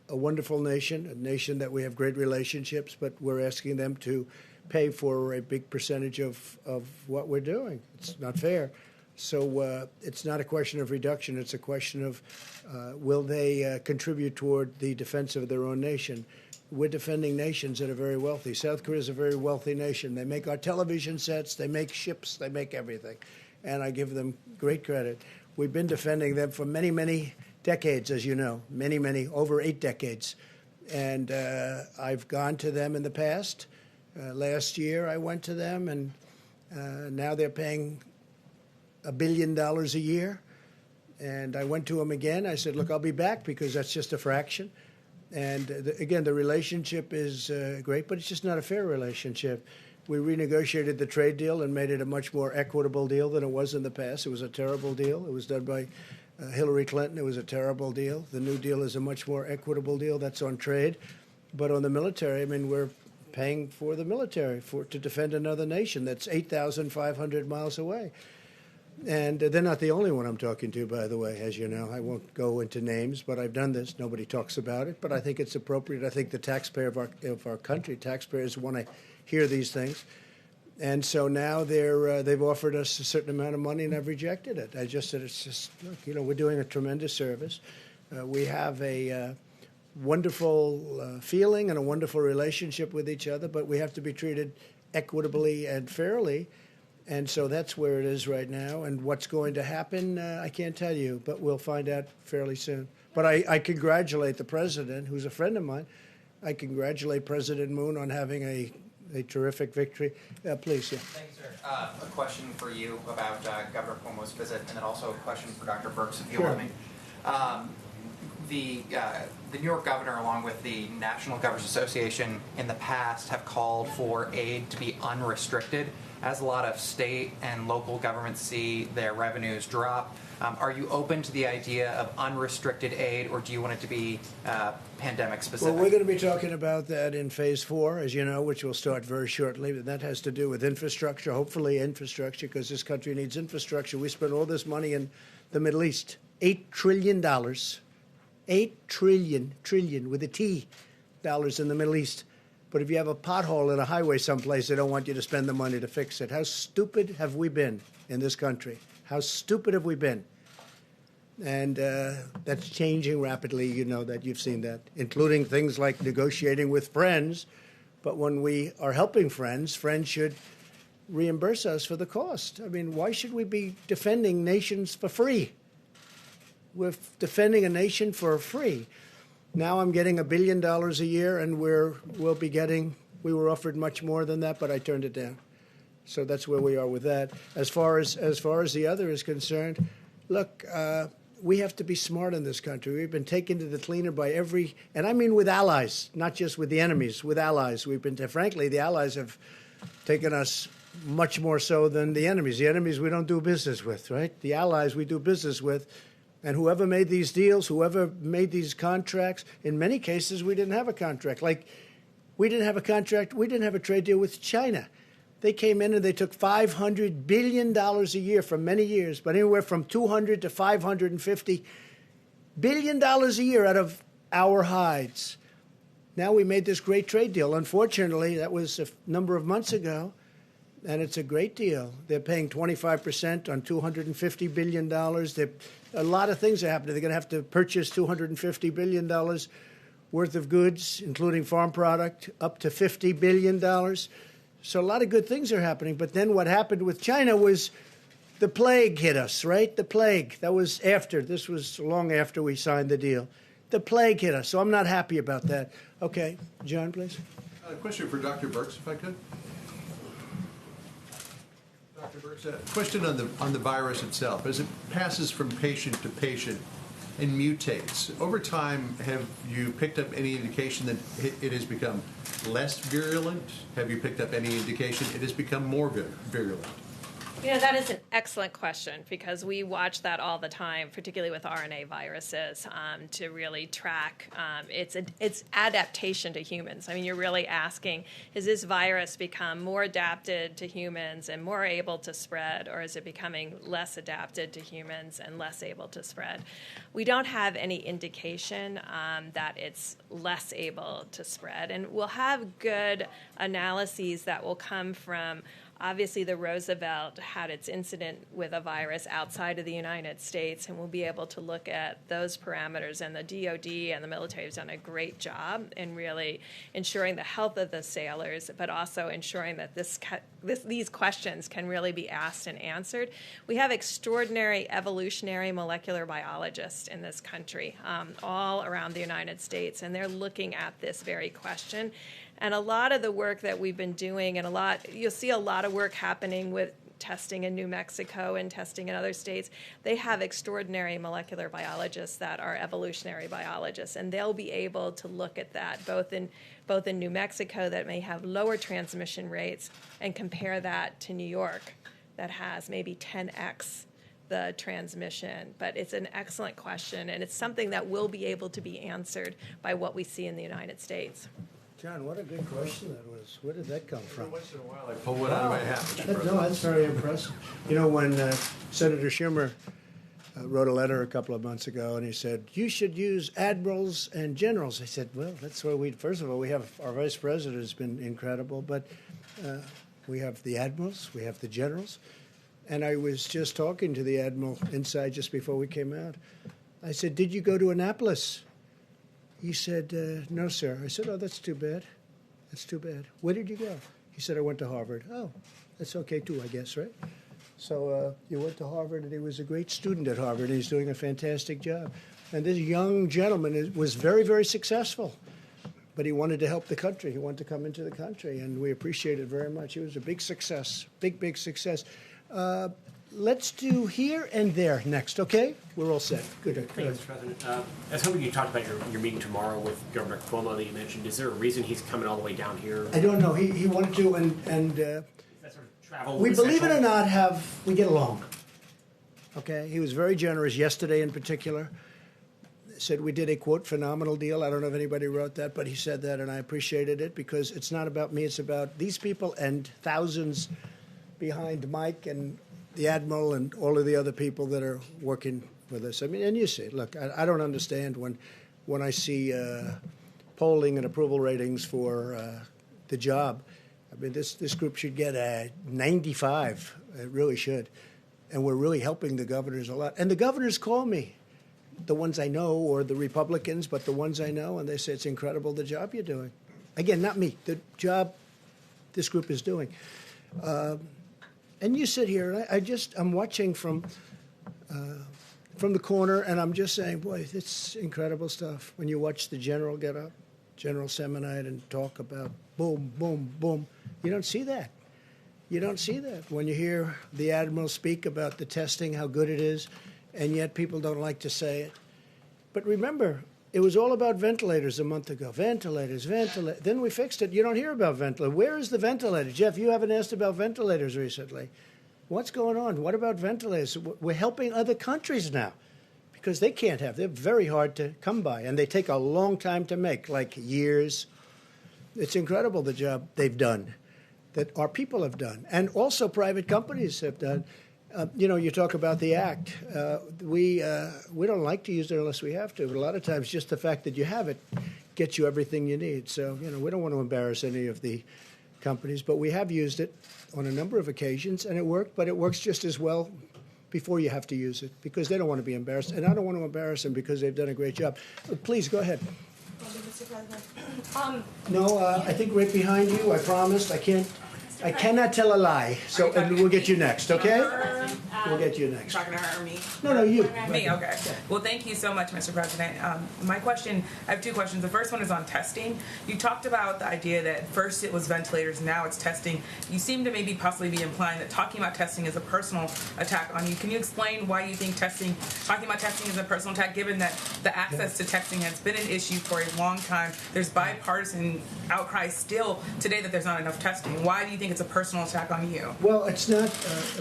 a wonderful nation, a nation that we have great relationships, but we're asking them to pay for a big percentage of what we're doing. It's not fair. So it's not a question of reduction. It's a question of will they contribute toward the defense of their own nation. We're defending nations that are very wealthy. South Korea is a very wealthy nation. They make our television sets, they make ships, they make everything. And I give them great credit. We've been defending them for many, many decades, as you know, many, over 8 decades. And I've gone to them in the past. Last year I went to them, and now they're paying $1 billion a year. And I went to them again. I said, look, I'll be back because that's just a fraction. And again, the relationship is great, but it's just not a fair relationship. We renegotiated the trade deal and made it a much more equitable deal than it was in the past. It was a terrible deal. It was done by Hillary Clinton. It was a terrible deal. The new deal is a much more equitable deal. That's on trade. But on the military, I mean, we're paying for the military to defend another nation that's 8,500 miles away. And they're not the only one I'm talking to, by the way, as you know. I won't go into names, but I've done this. Nobody talks about it, but I think it's appropriate. I think the taxpayer of our country, taxpayers want to hear these things. And so now they've offered us a certain amount of money, and I've rejected it. I just said, it's just, look, you know, we're doing a tremendous service. We have a wonderful feeling and a wonderful relationship with each other, but we have to be treated equitably and fairly. And so that's where it is right now. And what's going to happen, I can't tell you, but we'll find out fairly soon. But I congratulate the president, who's a friend of mine. I congratulate President Moon on having a terrific victory. Please, yeah. Thanks, sir. A question for you about Governor Cuomo's visit, and then also a question for Dr. Birx, if you'll let me. The New York governor, along with the National Governors Association, in the past have called for aid to be unrestricted. As a lot of state and local governments see their revenues drop, are you open to the idea of unrestricted aid, or do you want it to be pandemic specific? Well, we're going to be talking about that in Phase 4, as you know, which will start very shortly. And that has to do with infrastructure, hopefully infrastructure, because this country needs infrastructure. We spend all this money in the Middle East, $8 trillion, $8 trillion with a T, dollars in the Middle East. But if you have a pothole in a highway someplace, they don't want you to spend the money to fix it. How stupid have we been in this country? How stupid have we been? And that's changing rapidly, you know that, you've seen that, including things like negotiating with friends. But when we are helping friends, friends should reimburse us for the cost. I mean, why should we be defending nations for free? We're defending a nation for free. Now I'm getting $1 billion a year, and we were offered much more than that, but I turned it down. So that's where we are with that. As far as the other is concerned, look, we have to be smart in this country. We've been taken to the cleaner by and I mean with allies, not just with the enemies, with allies. Frankly, the allies have taken us much more so than the enemies. The enemies we don't do business with, right? The allies we do business with. And whoever made these deals, whoever made these contracts, in many cases we didn't have a contract. Like, we didn't have a contract, we didn't have a trade deal with China. They came in and they took $500 billion a year for many years, but anywhere from $200 to $550 billion a year out of our hides. Now we made this great trade deal. Unfortunately, that was a number of months ago, and it's a great deal. They're paying 25% on $250 billion. A lot of things are happening. They're going to have to purchase $250 billion worth of goods, including farm product, up to $50 billion. So a lot of good things are happening. But then what happened with China was the plague hit us, right? The plague. That was after. This was long after we signed the deal. The plague hit us. So I'm not happy about that. Okay. John, please. A question for Dr. Birx, if I could. Dr. Birx, a question on the virus itself. As it passes from patient to patient and mutates, over time, have you picked up any indication that it has become less virulent? Have you picked up any indication it has become more virulent? That is an excellent question because we watch that all the time, particularly with RNA viruses, to really track its adaptation to humans. I mean, you're really asking, has this virus become more adapted to humans and more able to spread, or is it becoming less adapted to humans and less able to spread? We don't have any indication that it's less able to spread, and we'll have good analyses that will come from. Obviously, the Roosevelt had its incident with a virus outside of the United States, and we'll be able to look at those parameters. And the DoD and the military have done a great job in really ensuring the health of the sailors, but also ensuring that these questions can really be asked and answered. We have extraordinary evolutionary molecular biologists in this country, all around the United States, and they're looking at this very question. And a lot of the work that we've been doing, and you'll see a lot of work happening with testing in New Mexico and testing in other states. They have extraordinary molecular biologists that are evolutionary biologists, and they'll be able to look at that both in New Mexico that may have lower transmission rates and compare that to New York that has maybe 10x the transmission. But it's an excellent question, and it's something that will be able to be answered by what we see in the United States. John, what a good question that was. Where did that come from? Once in a while, I pull one out of my hat. No, that's very impressive. When Senator Schumer wrote a letter a couple of months ago, and he said, you should use admirals and generals. I said, well, that's where first of all, we have our vice president has been incredible, but we have the admirals, we have the generals. And I was just talking to the admiral inside just before we came out. I said, did you go to Annapolis? He said, no, sir. I said, oh, that's too bad. That's too bad. Where did you go? He said, I went to Harvard. Oh, that's okay, too, I guess, right? So you went to Harvard, and he was a great student at Harvard. He's doing a fantastic job. And this young gentleman was very, very successful. But he wanted to help the country. He wanted to come into the country, and we appreciate it very much. It was a big success, big success. Let's do here and there next, okay? We're all set. Good. Thank you, Mr. President. I was hoping you talked about your meeting tomorrow with Governor Cuomo that you mentioned. Is there a reason he's coming all the way down here? I don't know. He wanted to, and that sort of travel we, essential? believe it or not, we get along. Okay? He was very generous yesterday in particular. Said we did a, quote, phenomenal deal. I don't know if anybody wrote that, but he said that, and I appreciated it because it's not about me. It's about these people and thousands behind Mike and the Admiral and all of the other people that are working with us. I mean, and you see, look, I don't understand when I see polling and approval ratings for the job. I mean, this group should get a 95. It really should. And we're really helping the governors a lot. And the governors call me, the ones I know, or the Republicans, but the ones I know, and they say it's incredible the job you're doing. Again, not me, the job this group is doing. And you sit here, and I'm watching from the corner, and I'm just saying, boy, it's incredible stuff. When you watch the general get up, General Semonite, and talk about boom, boom, boom, you don't see that. You don't see that. When you hear the Admiral speak about the testing, how good it is, and yet people don't like to say it. But remember, it was all about ventilators a month ago. Ventilators. Then we fixed it. You don't hear about ventilators. Where is the ventilator? Jeff, you haven't asked about ventilators recently. What's going on? What about ventilators? We're helping other countries now because they can't have. They're very hard to come by, and they take a long time to make, like years. It's incredible the job they've done, that our people have done, and also private companies have done. You talk about the act. We don't like to use it unless we have to, but a lot of times just the fact that you have it gets you everything you need. So, we don't want to embarrass any of the companies, but we have used it on a number of occasions, and it worked, but it works just as well before you have to use it because they don't want to be embarrassed, and I don't want to embarrass them because they've done a great job. Please, go ahead. Thank you, Mr. President. No, I think right behind you, I promised. I cannot tell a lie, so and we'll get you next, okay? We'll get you next. Talking to her or me? No, you. Me, okay. Well, thank you so much, Mr. President. My question, I have two questions. The first one is on testing. You talked about the idea that first it was ventilators, now it's testing. You seem to maybe possibly be implying that talking about testing is a personal attack on you. Can you explain why you think talking about testing is a personal attack, given that the access to testing has been an issue for a long time? There's bipartisan outcry still today that there's not enough testing. Why do you think it's a personal attack on you? Well, it's not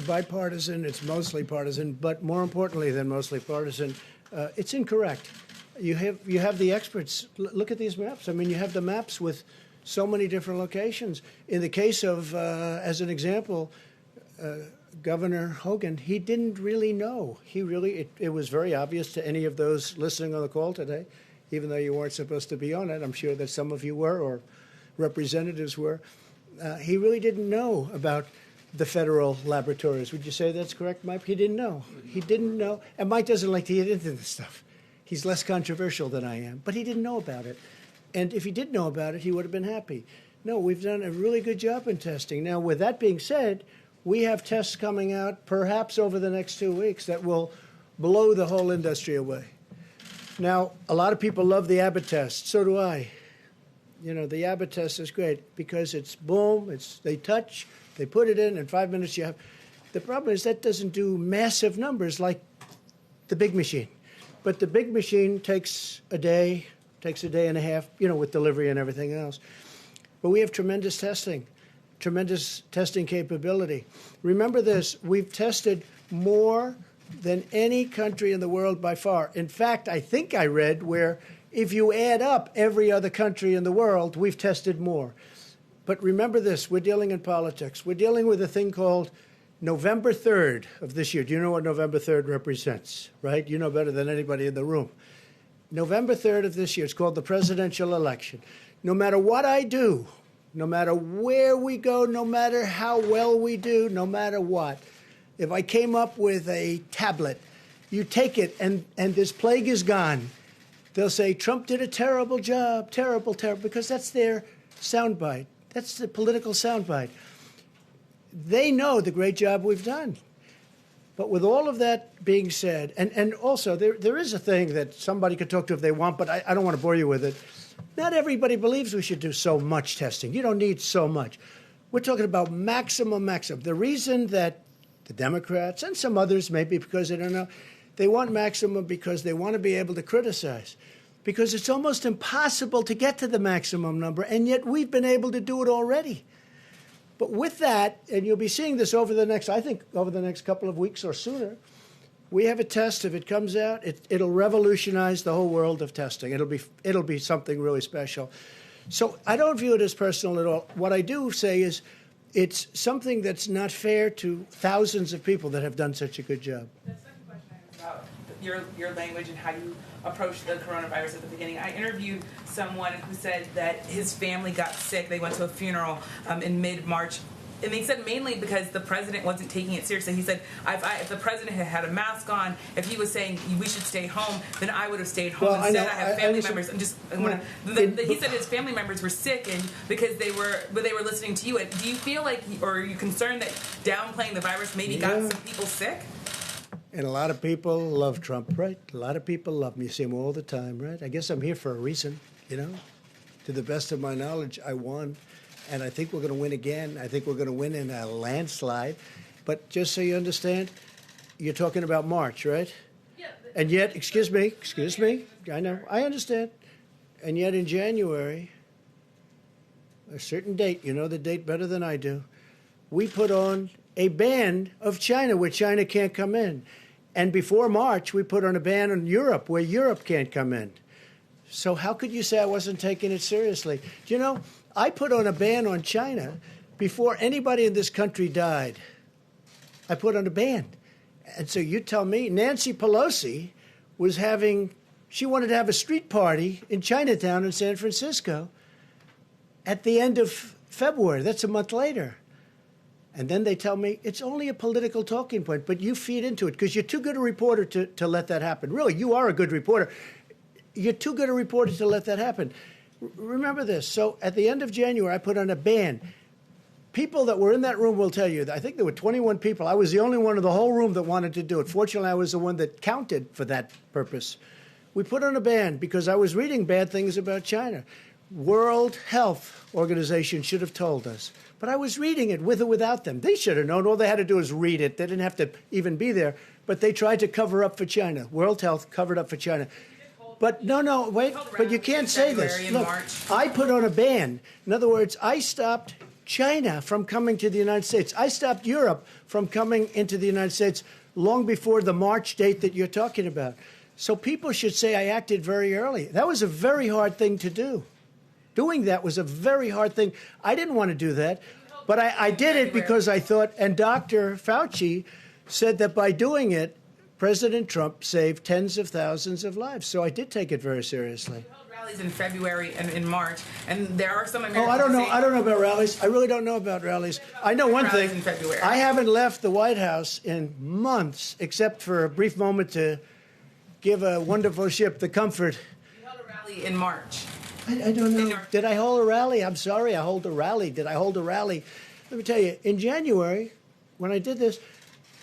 bipartisan, it's mostly partisan, but more importantly than mostly partisan, it's incorrect. You have the experts. Look at these maps. I mean, you have the maps with so many different locations. In the case of, as an example, Governor Hogan, he didn't really know. It was very obvious to any of those listening on the call today, even though you weren't supposed to be on it. I'm sure that some of you were, or representatives were. He really didn't know about the federal laboratories. Would you say that's correct, Mike? He didn't know. He didn't know. And Mike doesn't like to get into this stuff. He's less controversial than I am. But he didn't know about it. And if he did know about it, he would have been happy. No, we've done a really good job in testing. Now, with that being said, we have tests coming out perhaps over the next 2 weeks that will blow the whole industry away. Now, a lot of people love the Abbott test. So do I. You know, the Abbott test is great because it's boom, they touch, they put it in 5 minutes you have. The problem is that doesn't do massive numbers like the big machine. But the big machine takes a day and a half, you know, with delivery and everything else. But we have tremendous testing capability. Remember this, we've tested more than any country in the world by far. In fact, I think I read where if you add up every other country in the world, we've tested more. But remember this, we're dealing in politics. We're dealing with a thing called November 3rd of this year. Do you know what November 3rd represents, right? You know better than anybody in the room. November 3rd of this year, it's called the presidential election. No matter what I do, no matter where we go, no matter how well we do, no matter what, if I came up with a tablet, you take it and this plague is gone. They'll say, Trump did a terrible job, terrible, because that's their soundbite. That's the political soundbite. They know the great job we've done. But with all of that being said, and also there is a thing that somebody could talk to if they want, but I don't want to bore you with it. Not everybody believes we should do so much testing. You don't need so much. We're talking about maximum. The reason that the Democrats and some others, maybe because they don't know, they want maximum because they want to be able to criticize. Because it's almost impossible to get to the maximum number, and yet we've been able to do it already. But with that, and you'll be seeing this over the next couple of weeks or sooner, we have a test. If it comes out, it'll revolutionize the whole world of testing. It'll be something really special. So I don't view it as personal at all. What I do say is it's something that's not fair to thousands of people that have done such a good job. The second question is about your language and how you approached the coronavirus at the beginning. I interviewed someone who said that his family got sick. They went to a funeral in mid-March. And they said mainly because the president wasn't taking it seriously. He said, if the president had had a mask on, if he was saying we should stay home, then I would have stayed home. Well, Instead, I have family members. He said his family members were sick and because they were listening to you. Do you feel like, or are you concerned that downplaying the virus maybe got some people sick? And a lot of people love Trump, right? A lot of people love him. You see him all the time, right? I guess I'm here for a reason, you know. To the best of my knowledge, I won. And I think we're going to win again. I think we're going to win in a landslide. But just so you understand, you're talking about March, right? Yeah. And yet, excuse me, I know, I understand. And yet in January, a certain date, you know the date better than I do, we put on a ban of China where China can't come in. And before March, we put on a ban on Europe where Europe can't come in. So how could you say I wasn't taking it seriously? Do you know, I put on a ban on China before anybody in this country died. I put on a ban. And so you tell me, Nancy Pelosi she wanted to have a street party in Chinatown in San Francisco at the end of February. That's a month later. And then they tell me it's only a political talking point, but you feed into it because you're too good a reporter to let that happen. Really, you are a good reporter. You're too good a reporter to let that happen. Remember this. So at the end of January, I put on a ban. people that were in that room will tell you that I think there were 21 people. I was the only one in the whole room that wanted to do it. Fortunately, I was the one that counted for that purpose. We put on a ban because I was reading bad things about China. World Health Organization should have told us. But I was reading it with or without them. They should have known. All they had to do was read it. They didn't have to even be there. But they tried to cover up for China. World Health covered up for China. But no, wait. But you can't say this. Look, I put on a ban. In other words, I stopped China from coming to the United States. I stopped Europe from coming into the United States long before the March date that you're talking about. So people should say I acted very early. That was a very hard thing to do. Doing that was a very hard thing. I didn't want to do that, but I did it because I thought, and Dr. Fauci said that by doing it, President Trump saved tens of thousands of lives. So I did take it very seriously. Rallies in February and in March, and there are some Americans. Oh, I don't know about rallies. I really don't know about rallies. I know one thing. I haven't left the White House in months, except for a brief moment to give a wonderful ship the comfort. You held a rally in March. I don't know. Did I hold a rally? I'm sorry, I hold a rally. Did I hold a rally? Let me tell you, in January, when I did this,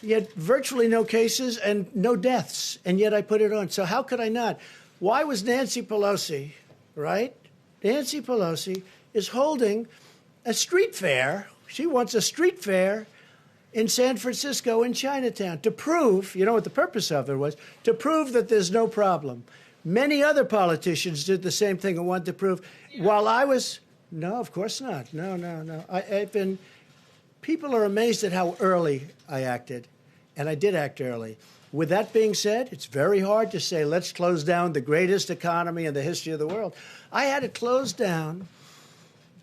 you had virtually no cases and no deaths, and yet I put it on. So how could I not? Why was Nancy Pelosi, right? Nancy Pelosi is holding a street fair. She wants a street fair in San Francisco in Chinatown to prove, you know what the purpose of it was? To prove that there's no problem. Many other politicians did the same thing and wanted to prove. While I was, no, of course not. No. I've been, people are amazed at how early I acted, and I did act early. With that being said, it's very hard to say, let's close down the greatest economy in the history of the world. I had to close down,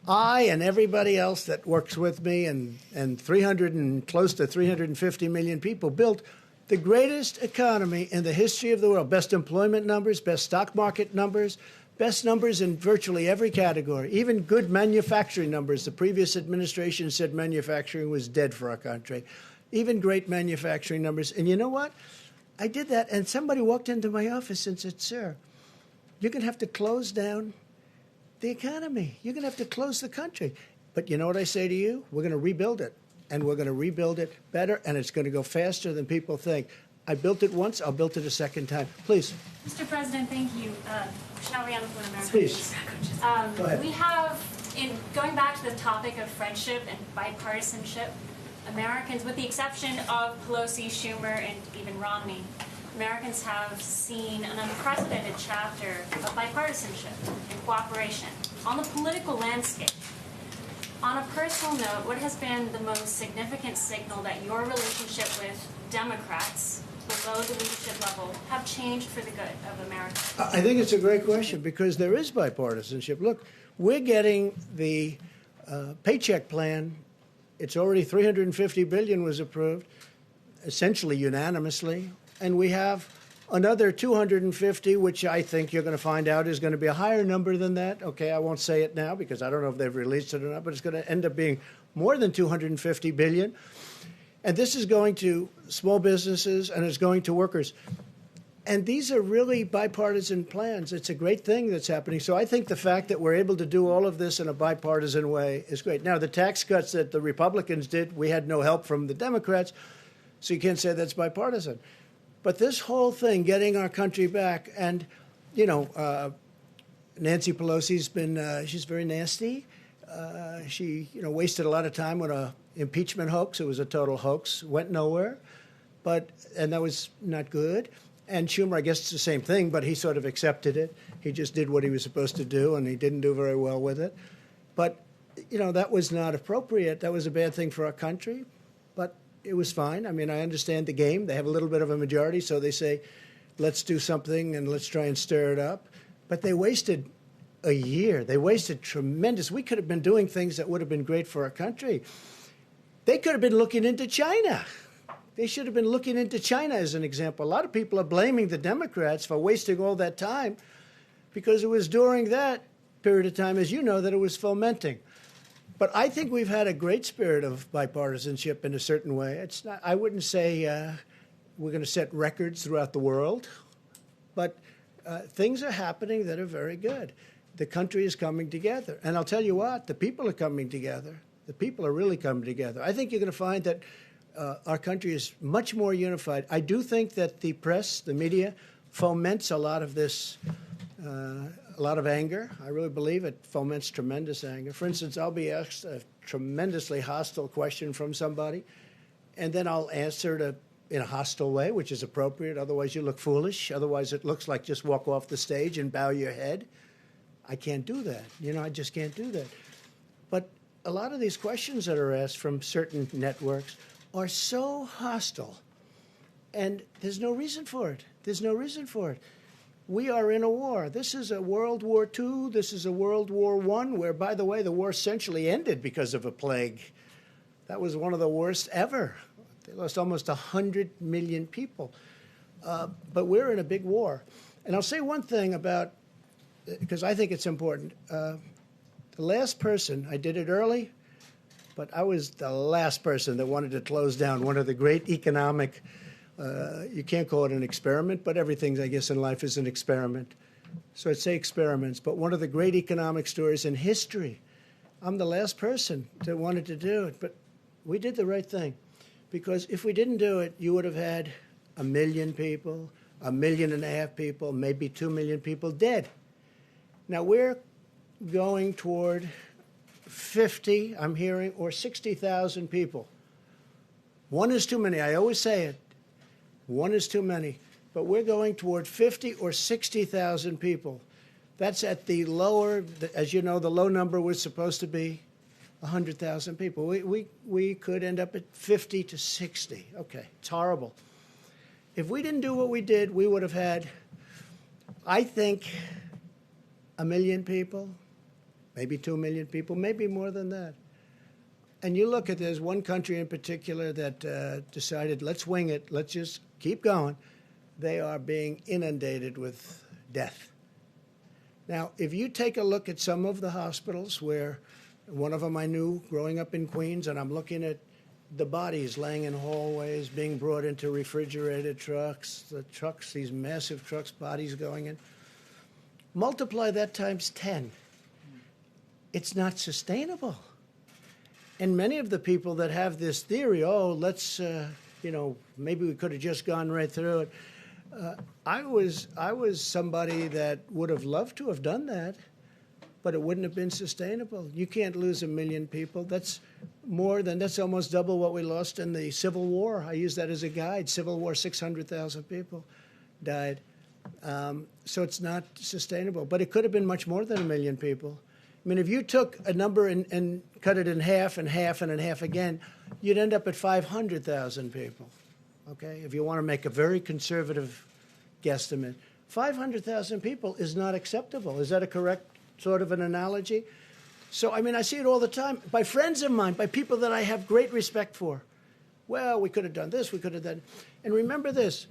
I and everybody else that works with me, and 300 and close to 350 million people built the greatest economy in the history of the world. Best employment numbers, best stock market numbers, best numbers in virtually every category, even good manufacturing numbers. The previous administration said manufacturing was dead for our country. Even great manufacturing numbers. And you know what? I did that, and somebody walked into my office and said, sir, you're going to have to close down the economy. You're going to have to close the country. But you know what I say to you? We're going to rebuild it. And we're going to rebuild it better, and it's going to go faster than people think. I built it once. I'll build it a second time. Please. Mr. President, thank you. Shall we on the phone, America? Please. Go ahead. We have, going back to the topic of friendship and bipartisanship, Americans, with the exception of Pelosi, Schumer, and even Romney, Americans have seen an unprecedented chapter of bipartisanship and cooperation on the political landscape. On a personal note, what has been the most significant signal that your relationship with Democrats below the leadership level have changed for the good of America? I think it's a great question because there is bipartisanship. Look, we're getting the paycheck plan. It's already $350 billion was approved, essentially unanimously, and we have another 250, which I think you're going to find out is going to be a higher number than that. Okay, I won't say it now because I don't know if they've released it or not, but it's going to end up being more than 250 billion. And this is going to small businesses and it's going to workers. And these are really bipartisan plans. It's a great thing that's happening. So I think the fact that we're able to do all of this in a bipartisan way is great. Now, the tax cuts that the Republicans did, we had no help from the Democrats, so you can't say that's bipartisan. But this whole thing, getting our country back, and, you know, Nancy Pelosi's been, she's very nasty. She, you know, wasted a lot of time on a impeachment hoax. It was a total hoax, went nowhere. And that was not good. And Schumer, I guess it's the same thing, but he sort of accepted it. He just did what he was supposed to do, and he didn't do very well with it. But, you know, that was not appropriate. That was a bad thing for our country. But it was fine. I mean, I understand the game. They have a little bit of a majority, so they say, let's do something and let's try and stir it up. But they wasted a year. They wasted tremendous. We could have been doing things that would have been great for our country. They could have been looking into China. They should have been looking into China as an example. A lot of people are blaming the Democrats for wasting all that time because it was during that period of time, as you know, that it was fomenting. But I think we've had a great spirit of bipartisanship in a certain way. It's not, I wouldn't say we're going to set records throughout the world, but things are happening that are very good. The country is coming together. And I'll tell you what, the people are coming together. The people are really coming together. I think you're going to find that our country is much more unified. I do think that the press, the media, foments a lot of this, a lot of anger. I really believe it foments tremendous anger. For instance, I'll be asked a tremendously hostile question from somebody, and then I'll answer it in a hostile way, which is appropriate. Otherwise, you look foolish. Otherwise, it looks like just walk off the stage and bow your head. I can't do that. I just can't do that. But a lot of these questions that are asked from certain networks are so hostile, and there's no reason for it. There's no reason for it. We are in a war. This is a World War II. This is a World War I, where, by the way, the war essentially ended because of a plague. That was one of the worst ever. They lost almost 100 million people. But we're in a big war. And I'll say one thing about, because I think it's important. The last person, I did it early, but I was the last person that wanted to close down one of the great economic, you can't call it an experiment, but everything, I guess, in life is an experiment. So I'd say experiments, but one of the great economic stories in history. I'm the last person that wanted to do it, but we did the right thing. Because if we didn't do it, you would have had 1 million people, 1.5 million people, maybe 2 million people dead. Now we're going toward 50, I'm hearing, or 60,000 people. One is too many. I always say it. One is too many. But we're going toward 50 or 60,000 people. That's at the lower, as you know, the low number was supposed to be 100,000 people. We could end up at 50 to 60. Okay, it's horrible. If we didn't do what we did, we would have had, I think, 1 million people, maybe 2 million people, maybe more than that. And you look at, there's one country in particular that decided, let's wing it, let's just keep going. They are being inundated with death. Now, if you take a look at some of the hospitals where, one of them I knew growing up in Queens, and I'm looking at the bodies laying in hallways, being brought into refrigerated trucks, these massive trucks, bodies going in. Multiply that times 10. It's not sustainable. And many of the people that have this theory, let's, maybe we could have just gone right through it. I was somebody that would have loved to have done that, but it wouldn't have been sustainable. You can't lose 1 million people. That's almost double what we lost in the Civil War. I use that as a guide. Civil War, 600,000 people died. So it's not sustainable. But it could have been much more than 1 million people. I mean, if you took a number and cut it in half and half and in half again, you'd end up at 500,000 people, okay? If you want to make a very conservative guesstimate. 500,000 people is not acceptable. Is that a correct sort of an analogy? So, I mean, I see it all the time by friends of mine, by people that I have great respect for. Well, we could have done this, we could have done. And remember this,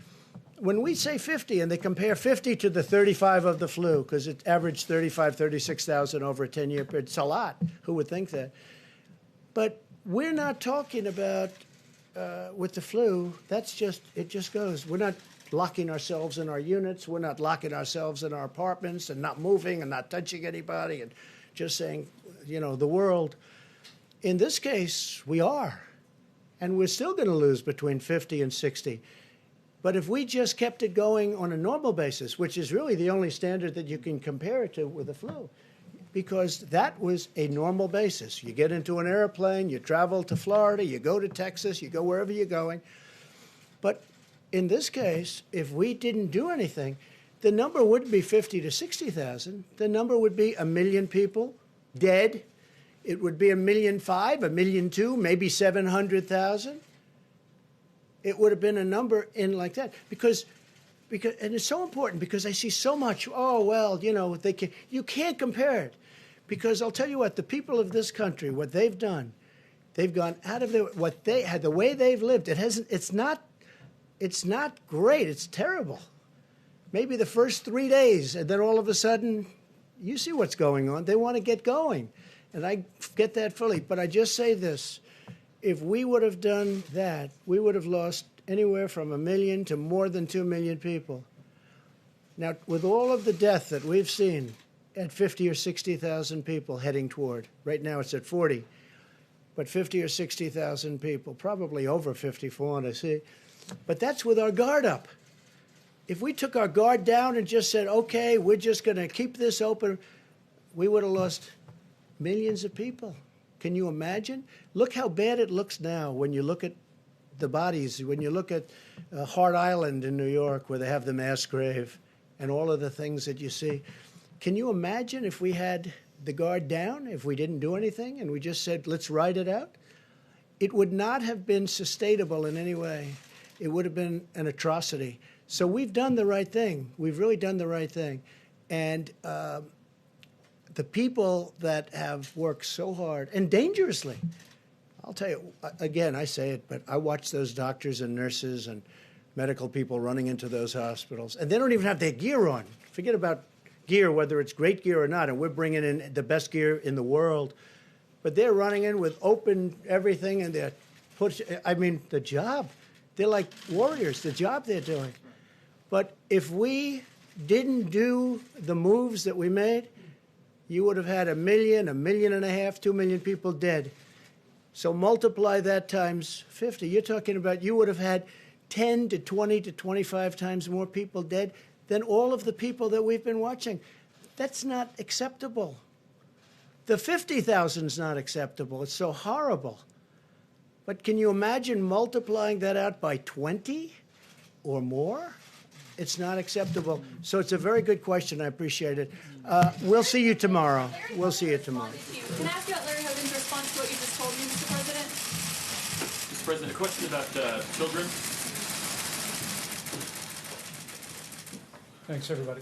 when we say 50 and they compare 50 to the 35 of the flu, because it averaged 36,000 over a 10-year period, it's a lot. Who would think that? But we're not talking about, with the flu, it just goes. We're not locking ourselves in our units. We're not locking ourselves in our apartments and not moving and not touching anybody and just saying, the world. In this case, we are. And we're still going to lose between 50 and 60. But if we just kept it going on a normal basis, which is really the only standard that you can compare it to with the flu, because that was a normal basis. You get into an airplane, you travel to Florida, you go to Texas, you go wherever you're going. But in this case, if we didn't do anything, the number wouldn't be 50 to 60,000. The number would be 1 million people dead. It would be 1.5 million, 1.2 million, maybe 700,000. It would have been a number in like that because, and it's so important because I see so much. You can't compare it, because I'll tell you what, the people of this country, what they've done, they've gone out of what they had, the way they've lived. It's not great. It's terrible. Maybe the first 3 days, and then all of a sudden, you see what's going on. They want to get going, and I get that fully. But I just say this. If we would have done that, we would have lost anywhere from 1 million to more than 2 million people. Now, with all of the death that we've seen at 50 or 60,000 people heading toward, right now it's at 40, but 50 or 60,000 people, probably over 50 for what I see. But that's with our guard up. If we took our guard down and just said, okay, we're just going to keep this open, we would have lost millions of people. Can you imagine? Look how bad it looks now when you look at the bodies, when you look at Hart Island in New York where they have the mass grave and all of the things that you see. Can you imagine if we had the guard down, if we didn't do anything and we just said, let's ride it out? It would not have been sustainable in any way. It would have been an atrocity. So we've done the right thing. We've really done the right thing. And the people that have worked so hard and dangerously, I'll tell you, again, I say it, but I watch those doctors and nurses and medical people running into those hospitals, and they don't even have their gear on. Forget about gear, whether it's great gear or not, and we're bringing in the best gear in the world. But they're running in with open everything, and they're the job. They're like warriors, the job they're doing. But if we didn't do the moves that we made, you would have had 1 million, 1.5 million, 2 million people dead. So multiply that times 50. You're talking about you would have had 10 to 20 to 25 times more people dead than all of the people that we've been watching. That's not acceptable. The 50,000 is not acceptable. It's so horrible. But can you imagine multiplying that out by 20 or more? It's not acceptable. So it's a very good question. I appreciate it. We'll see you tomorrow. We'll see you tomorrow. Can I ask you about Larry Hogan's response to what you just told me, Mr. President? Mr. President, a question about children. Thanks, everybody.